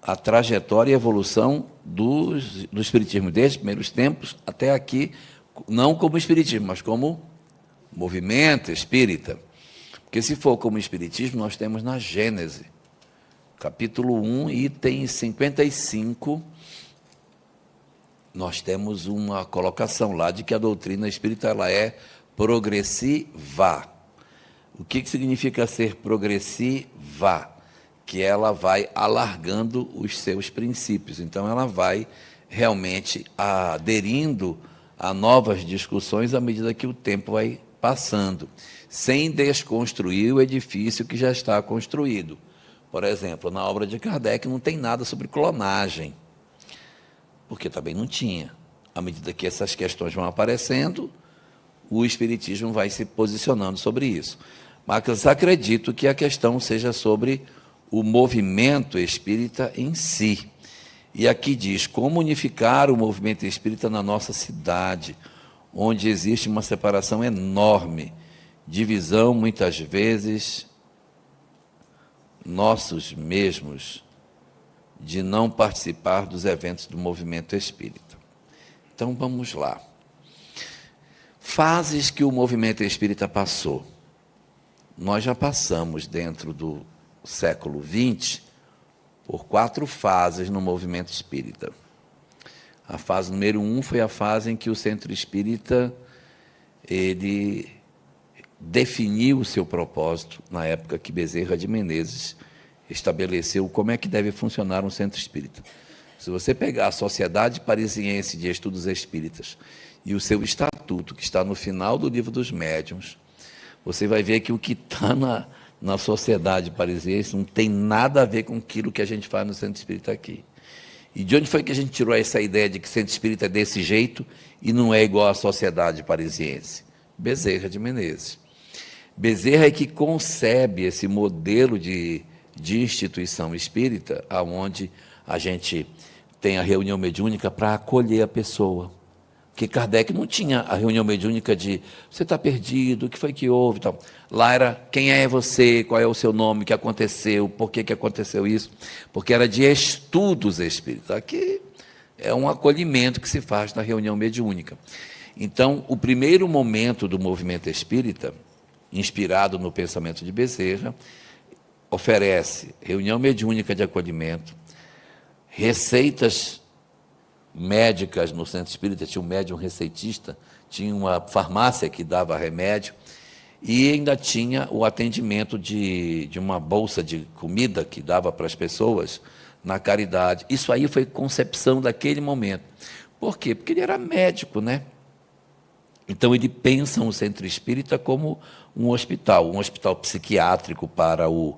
a trajetória e evolução do Espiritismo, desde os primeiros tempos até aqui, não como Espiritismo, mas como movimento espírita. Porque se for como Espiritismo, nós temos na Gênese, capítulo 1, item 55, nós temos uma colocação lá de que a doutrina espírita ela é progressiva. O que significa ser progressiva? Que ela vai alargando os seus princípios. Então, ela vai realmente aderindo a novas discussões à medida que o tempo vai passando, sem desconstruir o edifício que já está construído. Por exemplo, na obra de Kardec não tem nada sobre clonagem, porque também não tinha. À medida que essas questões vão aparecendo, o Espiritismo vai se posicionando sobre isso. Mas acredito que a questão seja sobre o movimento espírita em si. E aqui diz, como unificar o movimento espírita na nossa cidade, onde existe uma separação enorme, divisão, muitas vezes, nossos mesmos, de não participar dos eventos do movimento espírita. Então, vamos lá. Fases que o movimento espírita passou. Nós já passamos, dentro do século XX, por 4 fases no movimento espírita. A fase número 1 foi a fase em que o centro espírita ele definiu o seu propósito, na época que Bezerra de Menezes estabeleceu como é que deve funcionar um centro espírita. Se você pegar a Sociedade Parisiense de Estudos Espíritas e o seu estatuto, que está no final do Livro dos Médiuns, você vai ver que o que está na Sociedade Parisiense não tem nada a ver com aquilo que a gente faz no centro espírita aqui. E de onde foi que a gente tirou essa ideia de que centro espírita é desse jeito e não é igual à Sociedade Parisiense? Bezerra de Menezes. Bezerra é que concebe esse modelo de instituição espírita, onde a gente tem a reunião mediúnica para acolher a pessoa. Porque Kardec não tinha a reunião mediúnica de você está perdido, o que foi que houve e tal. Lá era quem é você, qual é o seu nome, o que aconteceu, por que aconteceu isso. Porque era de estudos espíritas. Aqui é um acolhimento que se faz na reunião mediúnica. Então, o primeiro momento do movimento espírita, inspirado no pensamento de Bezerra, oferece reunião mediúnica de acolhimento, receitas médicas no centro espírita, tinha um médium receitista, tinha uma farmácia que dava remédio, e ainda tinha o atendimento de uma bolsa de comida que dava para as pessoas na caridade. Isso aí foi concepção daquele momento. Por quê? Porque ele era médico, né? Então ele pensa o centro espírita como um hospital psiquiátrico para o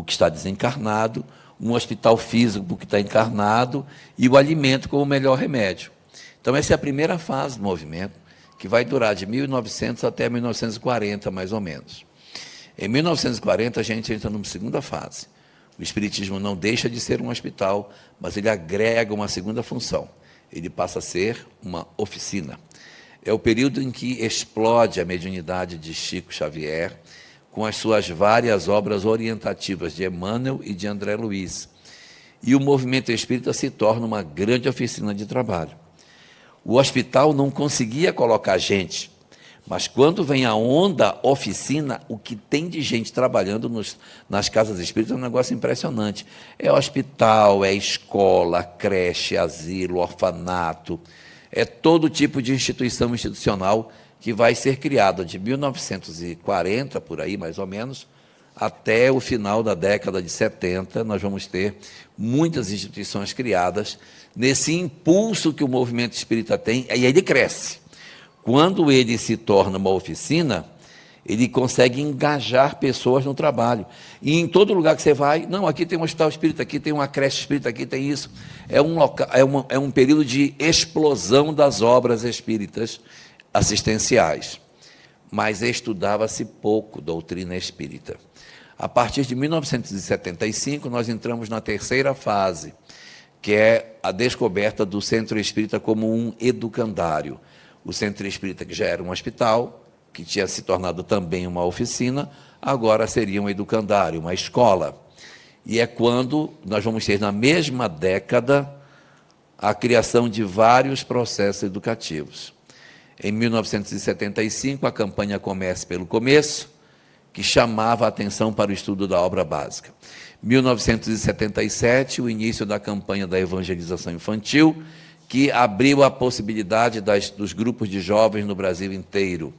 que está desencarnado, um hospital físico que está encarnado e o alimento como o melhor remédio. Então, essa é a primeira fase do movimento, que vai durar de 1900 até 1940, mais ou menos. Em 1940, a gente entra numa segunda fase. O Espiritismo não deixa de ser um hospital, mas ele agrega uma segunda função. Ele passa a ser uma oficina. É o período em que explode a mediunidade de Chico Xavier, com as suas várias obras orientativas de Emmanuel e de André Luiz. E o movimento espírita se torna uma grande oficina de trabalho. O hospital não conseguia colocar gente, mas quando vem a onda oficina, o que tem de gente trabalhando nas casas espíritas é um negócio impressionante. É hospital, é escola, creche, asilo, orfanato, é todo tipo de instituição institucional que vai ser criada de 1940, por aí mais ou menos, até o final da década de 70, nós vamos ter muitas instituições criadas nesse impulso que o movimento espírita tem, e aí ele cresce. Quando ele se torna uma oficina, ele consegue engajar pessoas no trabalho. E em todo lugar que você vai, não, aqui tem um hospital espírita, aqui tem uma creche espírita, aqui tem isso. É um período de explosão das obras espíritas assistenciais. Mas estudava-se pouco doutrina espírita. A partir de 1975, nós entramos na terceira fase, que é a descoberta do centro espírita como um educandário. O centro espírita, que já era um hospital, que tinha se tornado também uma oficina, agora seria um educandário, uma escola. E é quando nós vamos ter, na mesma década, a criação de vários processos educativos. Em 1975, a campanha Comece pelo Começo, que chamava a atenção para o estudo da obra básica. 1977, o início da campanha da evangelização infantil, que abriu a possibilidade dos grupos de jovens no Brasil inteiro.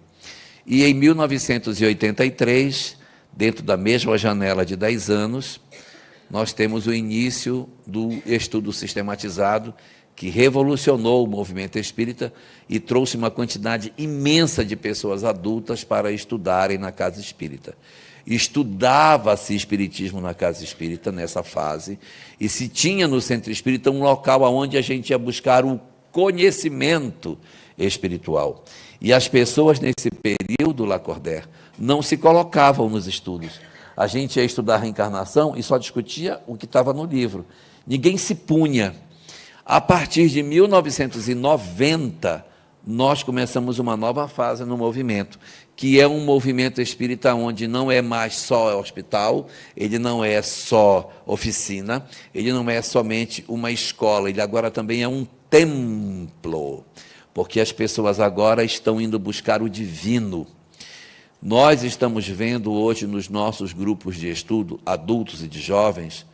E em 1983, dentro da mesma janela de 10 anos, nós temos o início do estudo sistematizado, que revolucionou o movimento espírita e trouxe uma quantidade imensa de pessoas adultas para estudarem na casa espírita. Estudava-se espiritismo na casa espírita nessa fase, e se tinha no centro espírita um local onde a gente ia buscar o conhecimento espiritual. E as pessoas nesse período, Lacordaire, não se colocavam nos estudos. A gente ia estudar a reencarnação e só discutia o que estava no livro. Ninguém se punha. A partir de 1990, nós começamos uma nova fase no movimento, que é um movimento espírita onde não é mais só hospital, ele não é só oficina, ele não é somente uma escola, ele agora também é um templo, porque as pessoas agora estão indo buscar o divino. Nós estamos vendo hoje nos nossos grupos de estudo, adultos e de jovens,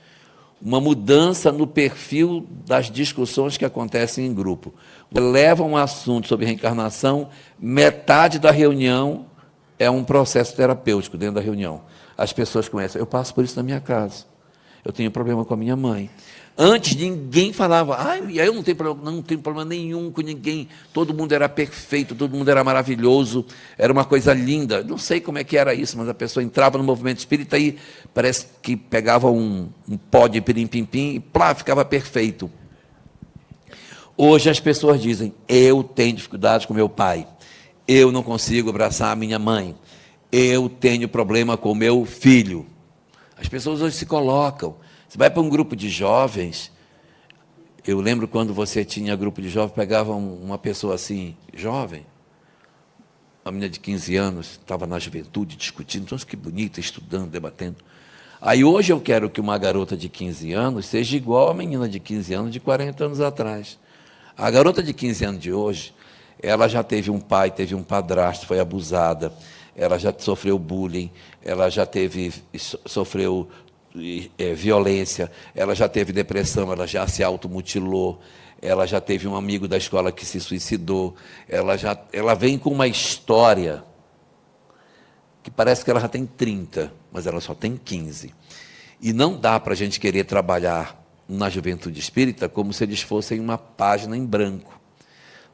uma mudança no perfil das discussões que acontecem em grupo. Leva um assunto sobre reencarnação, metade da reunião é um processo terapêutico dentro da reunião. As pessoas começam, eu passo por isso na minha casa, eu tenho problema com a minha mãe. Antes ninguém falava, eu não tenho problema nenhum com ninguém, todo mundo era perfeito, todo mundo era maravilhoso, era uma coisa linda. Não sei como é que era isso, mas a pessoa entrava no movimento espírita e parece que pegava um pó de pirim-pim-pim e plá, ficava perfeito. Hoje as pessoas dizem, eu tenho dificuldades com meu pai, eu não consigo abraçar a minha mãe, eu tenho problema com meu filho. As pessoas hoje se colocam. Você vai para um grupo de jovens, Eu lembro quando você tinha grupo de jovens, pegava uma pessoa assim, jovem, uma menina de 15 anos, estava na juventude, discutindo, nossa, que bonita, estudando, debatendo. Aí hoje eu quero que uma garota de 15 anos seja igual a menina de 15 anos de 40 anos atrás. A garota de 15 anos de hoje, ela já teve um pai, teve um padrasto, foi abusada, ela já sofreu bullying, ela já sofreu violência, ela já teve depressão, ela já se automutilou, ela já teve um amigo da escola que se suicidou, ela vem com uma história que parece que ela já tem 30, mas ela só tem 15. E não dá para a gente querer trabalhar na juventude espírita como se eles fossem uma página em branco.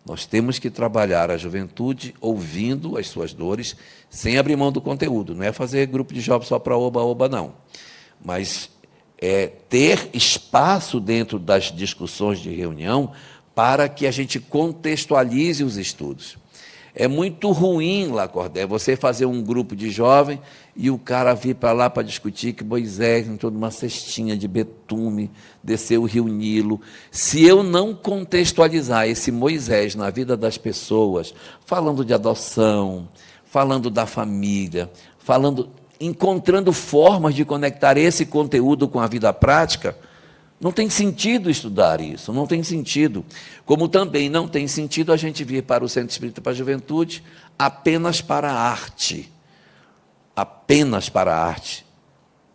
Nós temos que trabalhar a juventude ouvindo as suas dores, sem abrir mão do conteúdo. Não é fazer grupo de jovens só para oba-oba, não. Mas é ter espaço dentro das discussões de reunião para que a gente contextualize os estudos. É muito ruim, Lacordaire, você fazer um grupo de jovem e o cara vir para lá para discutir que Moisés entrou numa cestinha de betume, desceu o rio Nilo. Se eu não contextualizar esse Moisés na vida das pessoas, falando de adoção, falando da família, encontrando formas de conectar esse conteúdo com a vida prática, não tem sentido estudar isso, não tem sentido. Como também não tem sentido a gente vir para o Centro Espírita para a Juventude apenas para a arte. Apenas para a arte.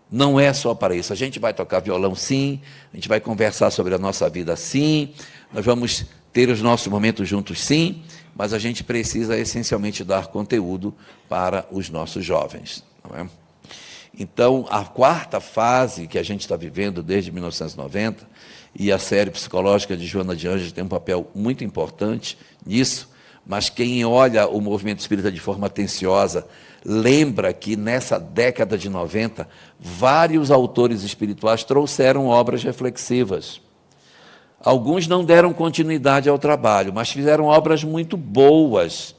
Não é só para isso. A gente vai tocar violão, sim, a gente vai conversar sobre a nossa vida, sim, nós vamos ter os nossos momentos juntos, sim, mas a gente precisa essencialmente dar conteúdo para os nossos jovens, não é? Então, a quarta fase que a gente está vivendo desde 1990, e a série psicológica de Joana de Ângeles tem um papel muito importante nisso, mas quem olha o movimento espírita de forma atenciosa, lembra que nessa década de 90, vários autores espirituais trouxeram obras reflexivas. Alguns não deram continuidade ao trabalho, mas fizeram obras muito boas,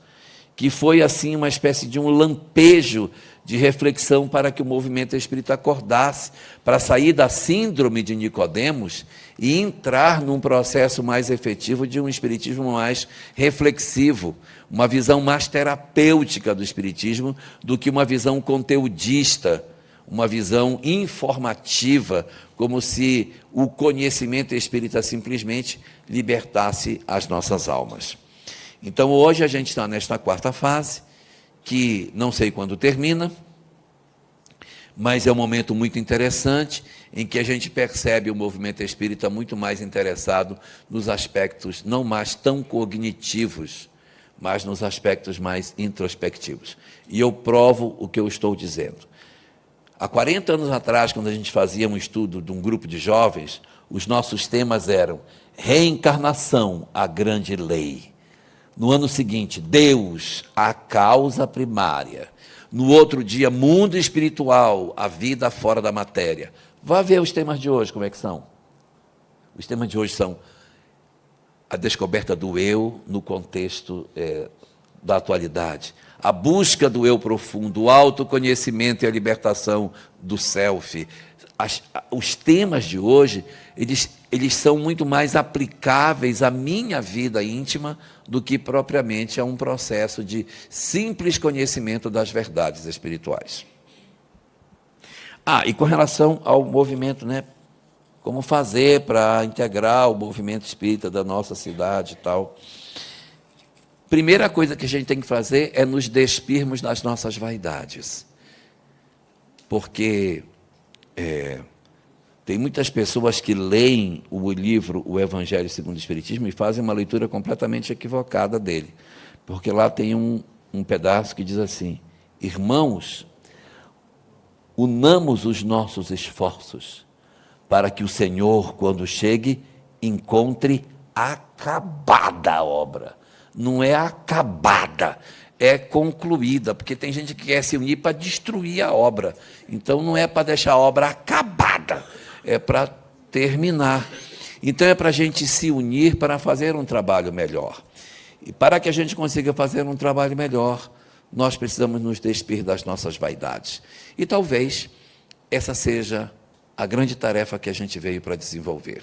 que foi assim uma espécie de um lampejo de reflexão para que o movimento espírita acordasse, para sair da síndrome de Nicodemos e entrar num processo mais efetivo de um espiritismo mais reflexivo, uma visão mais terapêutica do espiritismo do que uma visão conteudista, uma visão informativa, como se o conhecimento espírita simplesmente libertasse as nossas almas. Então, hoje a gente está nesta quarta fase, que não sei quando termina, mas é um momento muito interessante, em que a gente percebe o movimento espírita muito mais interessado nos aspectos não mais tão cognitivos, mas nos aspectos mais introspectivos. E eu provo o que eu estou dizendo. Há 40 anos atrás, quando a gente fazia um estudo de um grupo de jovens, os nossos temas eram reencarnação, a grande lei. No ano seguinte, Deus, a causa primária. No outro dia, mundo espiritual, a vida fora da matéria. Vá ver os temas de hoje, como é que são. Os temas de hoje são a descoberta do eu no contexto da atualidade, a busca do eu profundo, o autoconhecimento e a libertação do self. Os temas de hoje, eles são muito mais aplicáveis à minha vida íntima do que propriamente a um processo de simples conhecimento das verdades espirituais. E com relação ao movimento, né? Como fazer para integrar o movimento espírita da nossa cidade e tal. Primeira coisa que a gente tem que fazer é nos despirmos das nossas vaidades. Porque tem muitas pessoas que leem o livro O Evangelho segundo o Espiritismo e fazem uma leitura completamente equivocada dele. Porque lá tem um pedaço que diz assim: irmãos, unamos os nossos esforços para que o Senhor, quando chegue, encontre acabada a obra. Não é acabada, é concluída, porque tem gente que quer se unir para destruir a obra. Então, não é para deixar a obra acabada, é para terminar. Então, é para a gente se unir para fazer um trabalho melhor. E para que a gente consiga fazer um trabalho melhor, nós precisamos nos despir das nossas vaidades. E talvez essa seja a grande tarefa que a gente veio para desenvolver.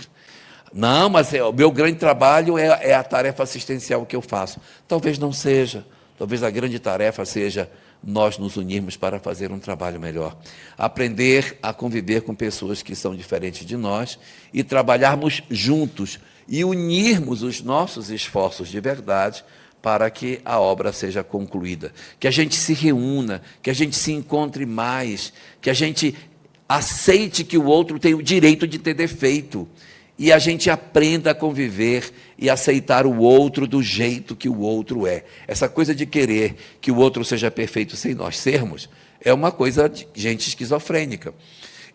Não, mas o meu grande trabalho é a tarefa assistencial que eu faço. Talvez não seja. Talvez a grande tarefa seja nós nos unirmos para fazer um trabalho melhor. Aprender a conviver com pessoas que são diferentes de nós e trabalharmos juntos e unirmos os nossos esforços de verdade para que a obra seja concluída. Que a gente se reúna, que a gente se encontre mais, que a gente aceite que o outro tem o direito de ter defeito e a gente aprenda a conviver e aceitar o outro do jeito que o outro é. Essa coisa de querer que o outro seja perfeito sem nós sermos, é uma coisa de gente esquizofrênica.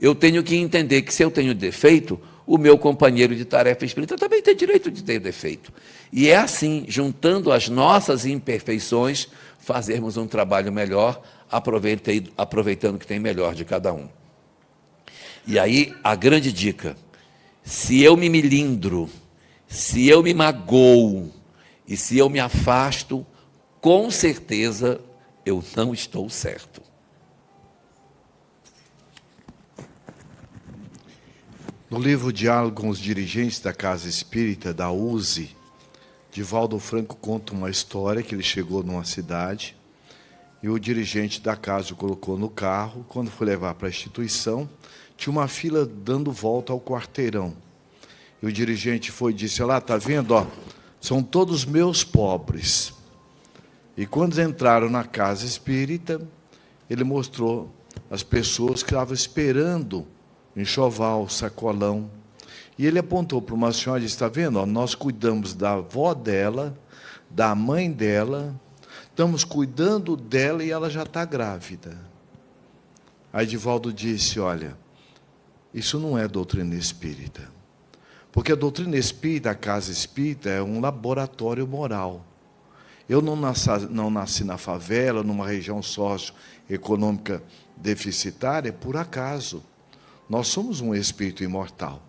Eu tenho que entender que se eu tenho defeito, o meu companheiro de tarefa espírita também tem direito de ter defeito. E é assim, juntando as nossas imperfeições, fazermos um trabalho melhor, aproveitando que tem melhor de cada um. E aí, a grande dica: se eu me melindro, se eu me magoo e se eu me afasto, com certeza eu não estou certo.
No livro Diálogo com os Dirigentes da Casa Espírita, da USE, Divaldo Franco conta uma história que ele chegou numa cidade e o dirigente da casa o colocou no carro. Quando foi levar para a instituição, tinha uma fila dando volta ao quarteirão. E o dirigente foi e disse: olha lá, está vendo? Ó, são todos meus pobres. E quando entraram na casa espírita, ele mostrou as pessoas que estavam esperando enxoval, sacolão. E ele apontou para uma senhora e disse: está vendo? Ó, nós cuidamos da avó dela, da mãe dela, estamos cuidando dela e ela já está grávida. Aí Divaldo disse: olha, isso não é doutrina espírita. Porque a doutrina espírita, a casa espírita, é um laboratório moral. Eu não nasci na favela, numa região socioeconômica deficitária, por acaso. Nós somos um espírito imortal.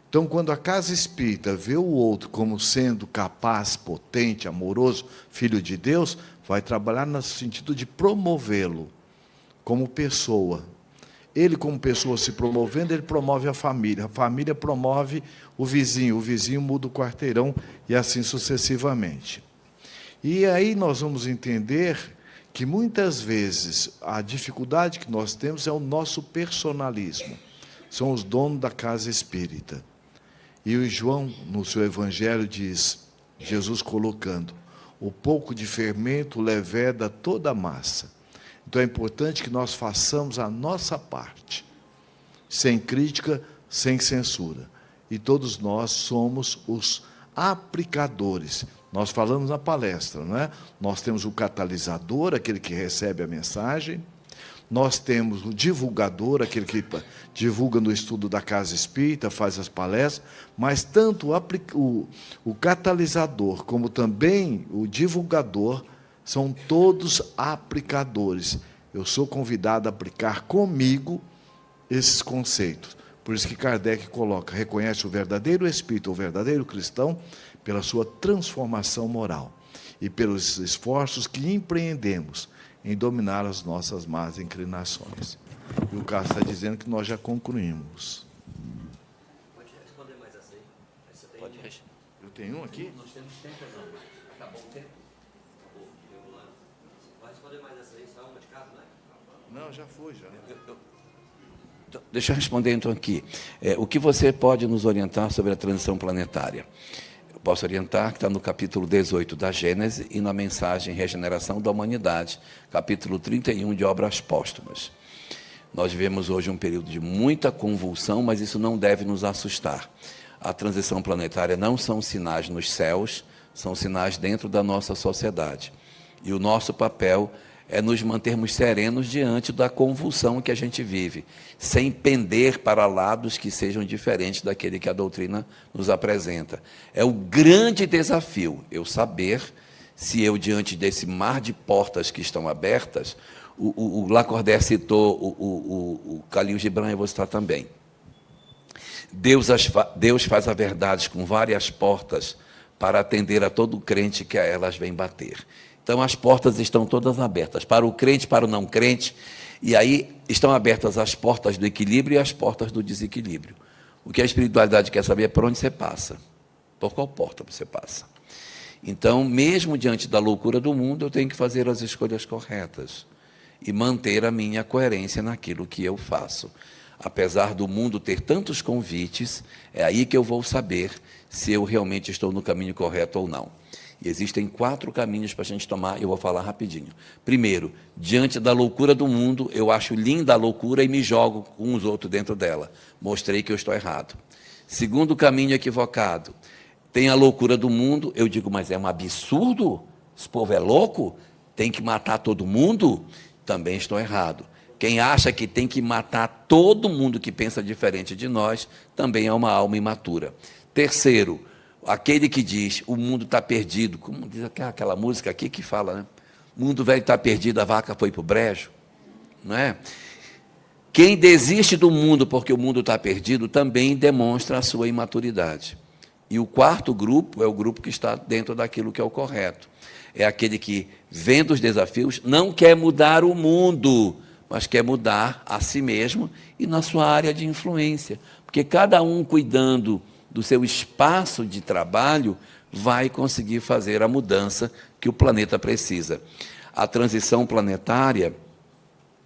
Então, quando a casa espírita vê o outro como sendo capaz, potente, amoroso, filho de Deus, vai trabalhar no sentido de promovê-lo como pessoa. Ele, como pessoa, se promovendo, ele promove a família promove o vizinho muda o quarteirão e assim sucessivamente. E aí nós vamos entender que muitas vezes a dificuldade que nós temos é o nosso personalismo. São os donos da casa espírita. E o João, no seu evangelho, diz, Jesus colocando: o pouco de fermento leveda toda a massa. Então é importante que nós façamos a nossa parte, sem crítica, sem censura. E todos nós somos os aplicadores. Nós falamos na palestra, não é? Nós temos o catalisador, aquele que recebe a mensagem. Nós temos o divulgador, aquele que divulga no estudo da Casa Espírita, faz as palestras, mas tanto o catalisador como também o divulgador são todos aplicadores. Eu sou convidado a aplicar comigo esses conceitos. Por isso que Kardec coloca: reconhece o verdadeiro espírito, o verdadeiro cristão, pela sua transformação moral e pelos esforços que empreendemos em dominar as nossas más inclinações. E o Carlos está dizendo que nós já concluímos.
Pode responder mais essa aí?
Pode responder.
Eu tenho um aqui?
Nós temos tempo, não. Acabou o tempo.
Vai responder mais essa aí, só uma de cada, né?
Não, já foi, já.
Deixa eu responder então aqui. O que você pode nos orientar sobre a transição planetária? Eu posso orientar que está no capítulo 18 da Gênese e na mensagem Regeneração da Humanidade, capítulo 31 de Obras Póstumas. Nós vivemos hoje um período de muita convulsão, mas isso não deve nos assustar. A transição planetária não são sinais nos céus, são sinais dentro da nossa sociedade. E o nosso papel é nos mantermos serenos diante da convulsão que a gente vive, sem pender para lados que sejam diferentes daquele que a doutrina nos apresenta. É o grande desafio, eu saber se eu, diante desse mar de portas que estão abertas, o Lacordaire citou o Khalil Gibran, eu vou citar também. Deus faz a verdade com várias portas para atender a todo crente que a elas vem bater. Então, as portas estão todas abertas, para o crente, para o não crente, e aí estão abertas as portas do equilíbrio e as portas do desequilíbrio. O que a espiritualidade quer saber é por onde você passa, por qual porta você passa. Então, mesmo diante da loucura do mundo, eu tenho que fazer as escolhas corretas e manter a minha coerência naquilo que eu faço. Apesar do mundo ter tantos convites, é aí que eu vou saber se eu realmente estou no caminho correto ou não. E existem 4 caminhos para a gente tomar, eu vou falar rapidinho. Primeiro, diante da loucura do mundo, eu acho linda a loucura e me jogo com os outros dentro dela. Mostrei que eu estou errado. Segundo caminho equivocado, tem a loucura do mundo, eu digo, mas é um absurdo? Esse povo é louco? Tem que matar todo mundo? Também estou errado. Quem acha que tem que matar todo mundo que pensa diferente de nós, também é uma alma imatura. Terceiro, aquele que diz, o mundo está perdido, como diz aquela música aqui que fala, né? O mundo velho está perdido, a vaca foi para o brejo. Não é? Quem desiste do mundo porque o mundo está perdido, também demonstra a sua imaturidade. E o 4º grupo é o grupo que está dentro daquilo que é o correto. É aquele que, vendo os desafios, não quer mudar o mundo, mas quer mudar a si mesmo e na sua área de influência. Porque cada um cuidando do seu espaço de trabalho vai conseguir fazer a mudança que o planeta precisa. A transição planetária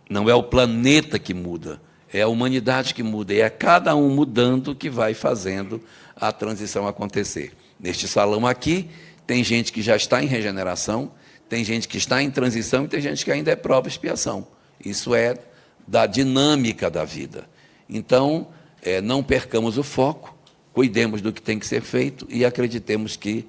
não é o planeta que muda, é a humanidade que muda, e é cada um mudando que vai fazendo a transição acontecer. Neste salão aqui, tem gente que já está em regeneração, tem gente que está em transição e tem gente que ainda é prova e expiação. Isso é da dinâmica da vida. Então, não percamos o foco, cuidemos do que tem que ser feito e acreditemos que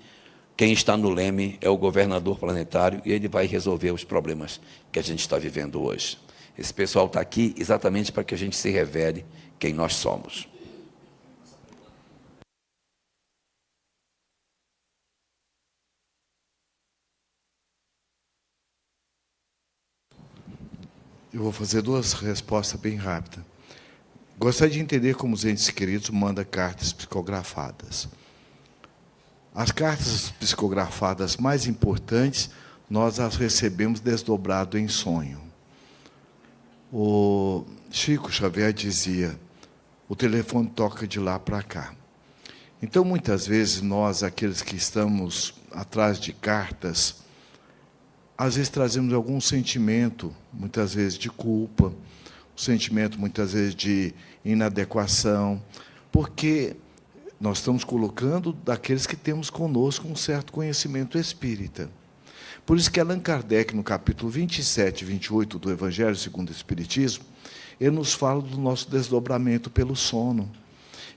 quem está no leme é o governador planetário e ele vai resolver os problemas que a gente está vivendo hoje. Esse pessoal está aqui exatamente para que a gente se revele quem nós somos.
Eu vou fazer 2 respostas bem rápidas. Gostaria de entender como os entes queridos mandam cartas psicografadas. As cartas psicografadas mais importantes, nós as recebemos desdobrado em sonho. O Chico Xavier dizia, o telefone toca de lá para cá. Então, muitas vezes, nós, aqueles que estamos atrás de cartas, às vezes trazemos algum sentimento, muitas vezes de culpa, um sentimento, muitas vezes, de inadequação, porque nós estamos colocando daqueles que temos conosco um certo conhecimento espírita. Por isso que Allan Kardec, no capítulo 27 e 28 do Evangelho segundo o Espiritismo, ele nos fala do nosso desdobramento pelo sono.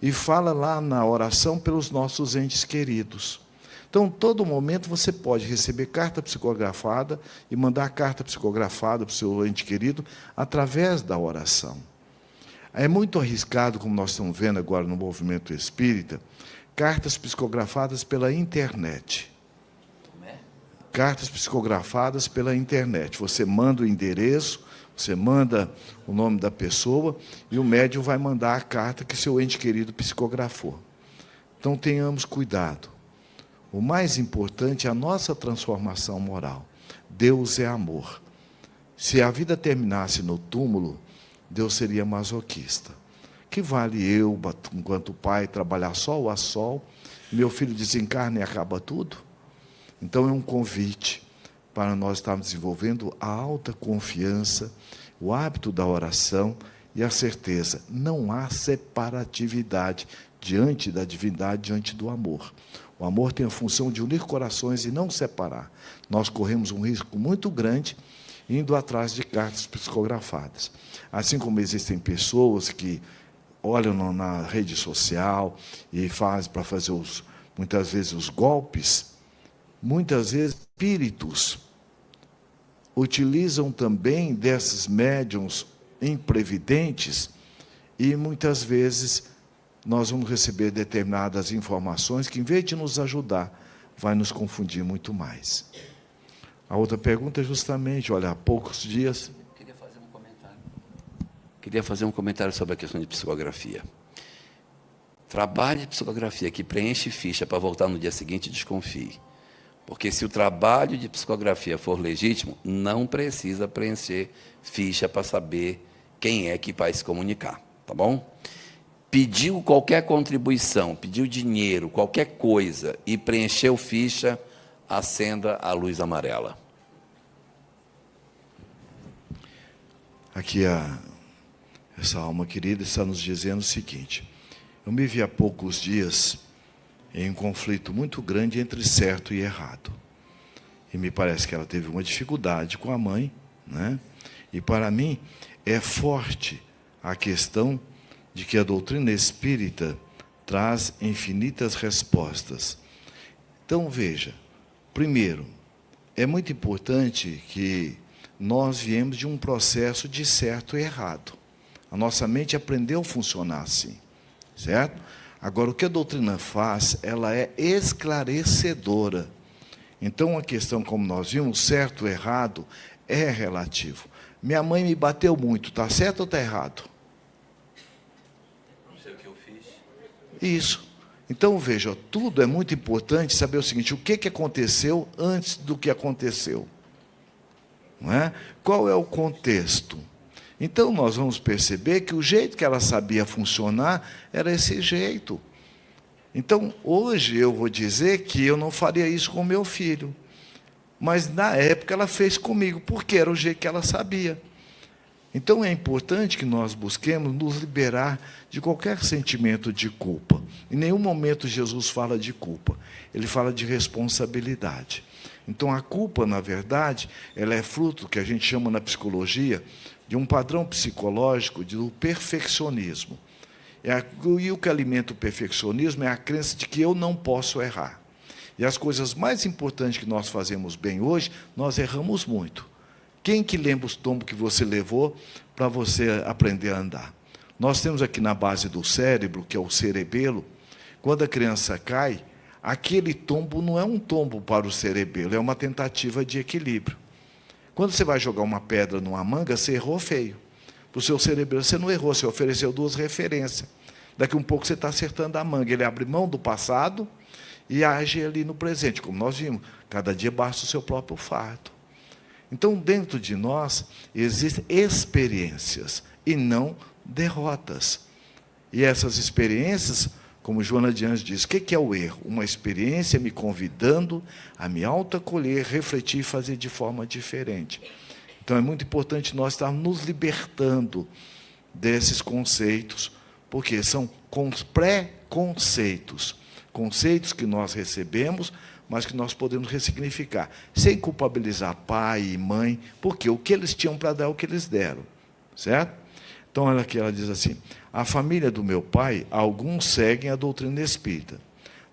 E fala lá na oração pelos nossos entes queridos. Então, todo momento você pode receber carta psicografada e mandar carta psicografada para o seu ente querido através da oração. É muito arriscado, como nós estamos vendo agora no movimento espírita, cartas psicografadas pela internet. Cartas psicografadas pela internet. Você manda o endereço, você manda o nome da pessoa e o médium vai mandar a carta que seu ente querido psicografou. Então, tenhamos cuidado. O mais importante é a nossa transformação moral. Deus é amor. Se a vida terminasse no túmulo, Deus seria masoquista. Que vale eu, enquanto pai, trabalhar sol a sol, meu filho desencarna e acaba tudo? Então é um convite para nós estarmos desenvolvendo a alta confiança, o hábito da oração e a certeza. Não há separatividade diante da divindade, diante do amor. O amor tem a função de unir corações e não separar. Nós corremos um risco muito grande indo atrás de cartas psicografadas. Assim como existem pessoas que olham na rede social e fazem para fazer, muitas vezes, os golpes, muitas vezes espíritos utilizam também desses médiuns imprevidentes e, muitas vezes, nós vamos receber determinadas informações que, em vez de nos ajudar, vai nos confundir muito mais. A outra pergunta é justamente, olha, há poucos dias...
Queria fazer um comentário sobre a questão de psicografia. Trabalho de psicografia que preenche ficha para voltar no dia seguinte, desconfie. Porque se o trabalho de psicografia for legítimo, não precisa preencher ficha para saber quem é que vai se comunicar, tá bom? pediu qualquer contribuição, pediu dinheiro, qualquer coisa, e preencheu ficha, acenda a luz amarela.
Aqui essa alma querida está nos dizendo o seguinte: eu me vi há poucos dias em um conflito muito grande entre certo e errado. E me parece que ela teve uma dificuldade com a mãe, né? E para mim é forte a questão de que a doutrina espírita traz infinitas respostas. Então, veja, primeiro, é muito importante que nós viemos de um processo de certo e errado. A nossa mente aprendeu a funcionar assim, certo? Agora, o que a doutrina faz, ela é esclarecedora. Então, a questão, como nós vimos, certo ou errado, é relativo. Minha mãe me bateu muito, está certo ou está errado?
Não sei o que eu fiz.
Isso. Então, veja, tudo é muito importante saber o seguinte: o que aconteceu antes do que aconteceu? Não é? Qual é o contexto? Então, nós vamos perceber que o jeito que ela sabia funcionar era esse jeito. Então, hoje eu vou dizer que eu não faria isso com meu filho. Mas, na época, ela fez comigo, porque era o jeito que ela sabia. Então, é importante que nós busquemos nos liberar de qualquer sentimento de culpa. Em nenhum momento Jesus fala de culpa. Ele fala de responsabilidade. Então, a culpa, na verdade, ela é fruto, que a gente chama na psicologia, de um padrão psicológico do perfeccionismo. E o que alimenta o perfeccionismo é a crença de que eu não posso errar. E as coisas mais importantes que nós fazemos bem hoje, nós erramos muito. Quem que lembra os tombos que você levou para você aprender a andar? Nós temos aqui na base do cérebro, que é o cerebelo, quando a criança cai, aquele tombo não é um tombo para o cerebelo, é uma tentativa de equilíbrio. Quando você vai jogar uma pedra numa manga, você errou feio. Para o seu cerebelo, você não errou, você ofereceu duas referências. Daqui a um pouco você está acertando a manga. Ele abre mão do passado e age ali no presente. Como nós vimos, cada dia basta o seu próprio fardo. Então, dentro de nós, existem experiências e não derrotas. E essas experiências, como Joana de Anjos diz, o que é o erro? Uma experiência me convidando a me autoacolher, refletir e fazer de forma diferente. Então, é muito importante nós estarmos nos libertando desses conceitos, porque são pré-conceitos. Conceitos que nós recebemos, mas que nós podemos ressignificar, sem culpabilizar pai e mãe, porque o que eles tinham para dar é o que eles deram. Certo? Então, olha aqui, ela diz assim: a família do meu pai, alguns seguem a doutrina espírita.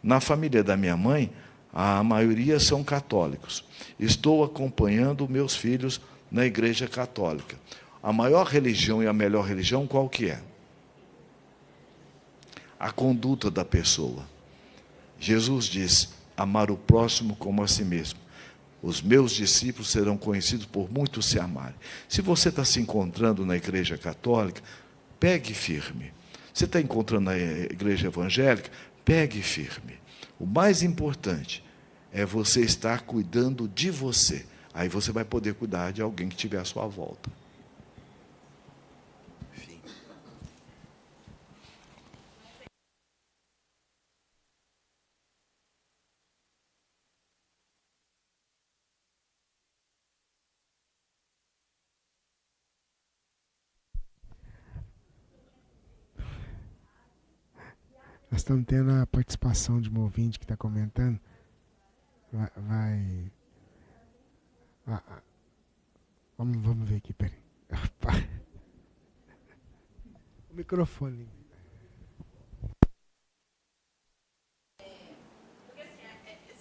Na família da minha mãe, a maioria são católicos. Estou acompanhando meus filhos na igreja católica. A maior religião e a melhor religião, qual que é? A conduta da pessoa. Jesus diz: amar o próximo como a si mesmo. Os meus discípulos serão conhecidos por muitos se amarem. Se você está se encontrando na igreja católica, pegue firme. Você está encontrando na igreja evangélica, pegue firme. O mais importante é você estar cuidando de você. Aí você vai poder cuidar de alguém que estiver à sua volta.
Nós estamos tendo a participação de um ouvinte que está comentando. Vamos ver aqui, peraí. O microfone.
Porque assim,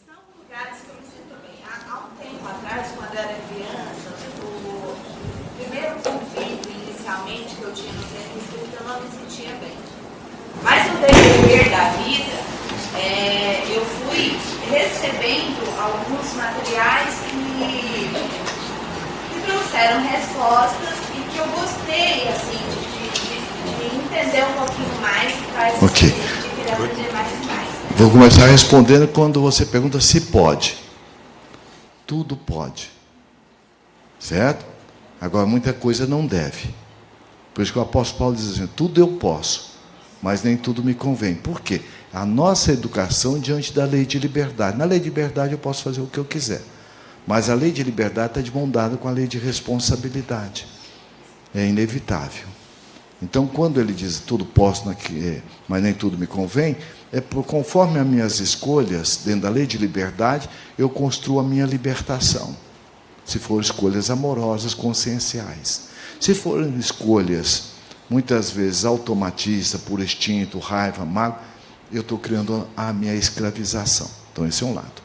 são lugares que eu me sinto bem. Há um tempo atrás, quando eu era criança, o primeiro convívio inicialmente que eu tinha no centro espírita, eu não me sentia bem. Mas no decorrer da vida, eu fui recebendo alguns materiais que trouxeram respostas e que eu gostei, assim, de entender um pouquinho mais, que faz
Ok.
de querer aprender mais e mais. Né?
Vou começar respondendo quando você pergunta se pode. Tudo pode. Certo? Agora, muita coisa não deve. Por isso que o apóstolo Paulo diz assim: tudo eu posso, mas nem tudo me convém. Por quê? A nossa educação diante da lei de liberdade. Na lei de liberdade eu posso fazer o que eu quiser, mas a lei de liberdade está de mão dada com a lei de responsabilidade. É inevitável. Então, quando ele diz tudo posso, mas nem tudo me convém, conforme as minhas escolhas, dentro da lei de liberdade, eu construo a minha libertação. Se forem escolhas amorosas, conscienciais. Se forem escolhas, muitas vezes, automatistas, por instinto, raiva, mágoa, eu estou criando a minha escravização. Então, esse é um lado.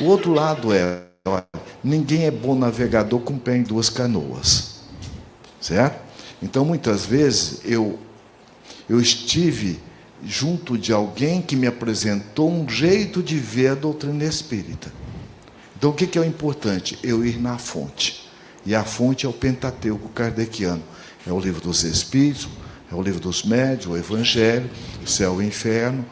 O outro lado é, olha, ninguém é bom navegador com pé em duas canoas. Certo? Então, muitas vezes, eu estive junto de alguém que me apresentou um jeito de ver a doutrina espírita. Então, o que é o importante? Eu ir na fonte. E a fonte é o Pentateuco kardeciano. É o livro dos Espíritos, é o livro dos Médiuns, o Evangelho, o Céu e o Inferno,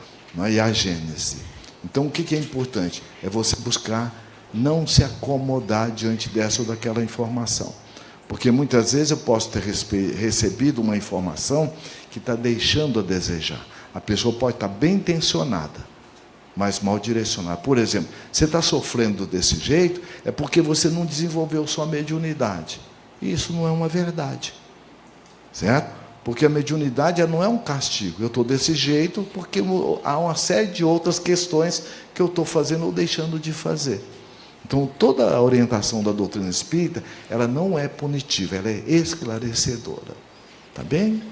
e a Gênese. Então, o que é importante? É você buscar não se acomodar diante dessa ou daquela informação. Porque muitas vezes eu posso ter recebido uma informação que está deixando a desejar. A pessoa pode estar bem intencionada, mas mal direcionada. Por exemplo, você está sofrendo desse jeito, é porque você não desenvolveu sua mediunidade. E isso não é uma verdade. Certo? Porque a mediunidade não é um castigo. Eu estou desse jeito porque há uma série de outras questões que eu estou fazendo ou deixando de fazer. Então, toda a orientação da doutrina espírita, ela não é punitiva, ela é esclarecedora. Tá bem?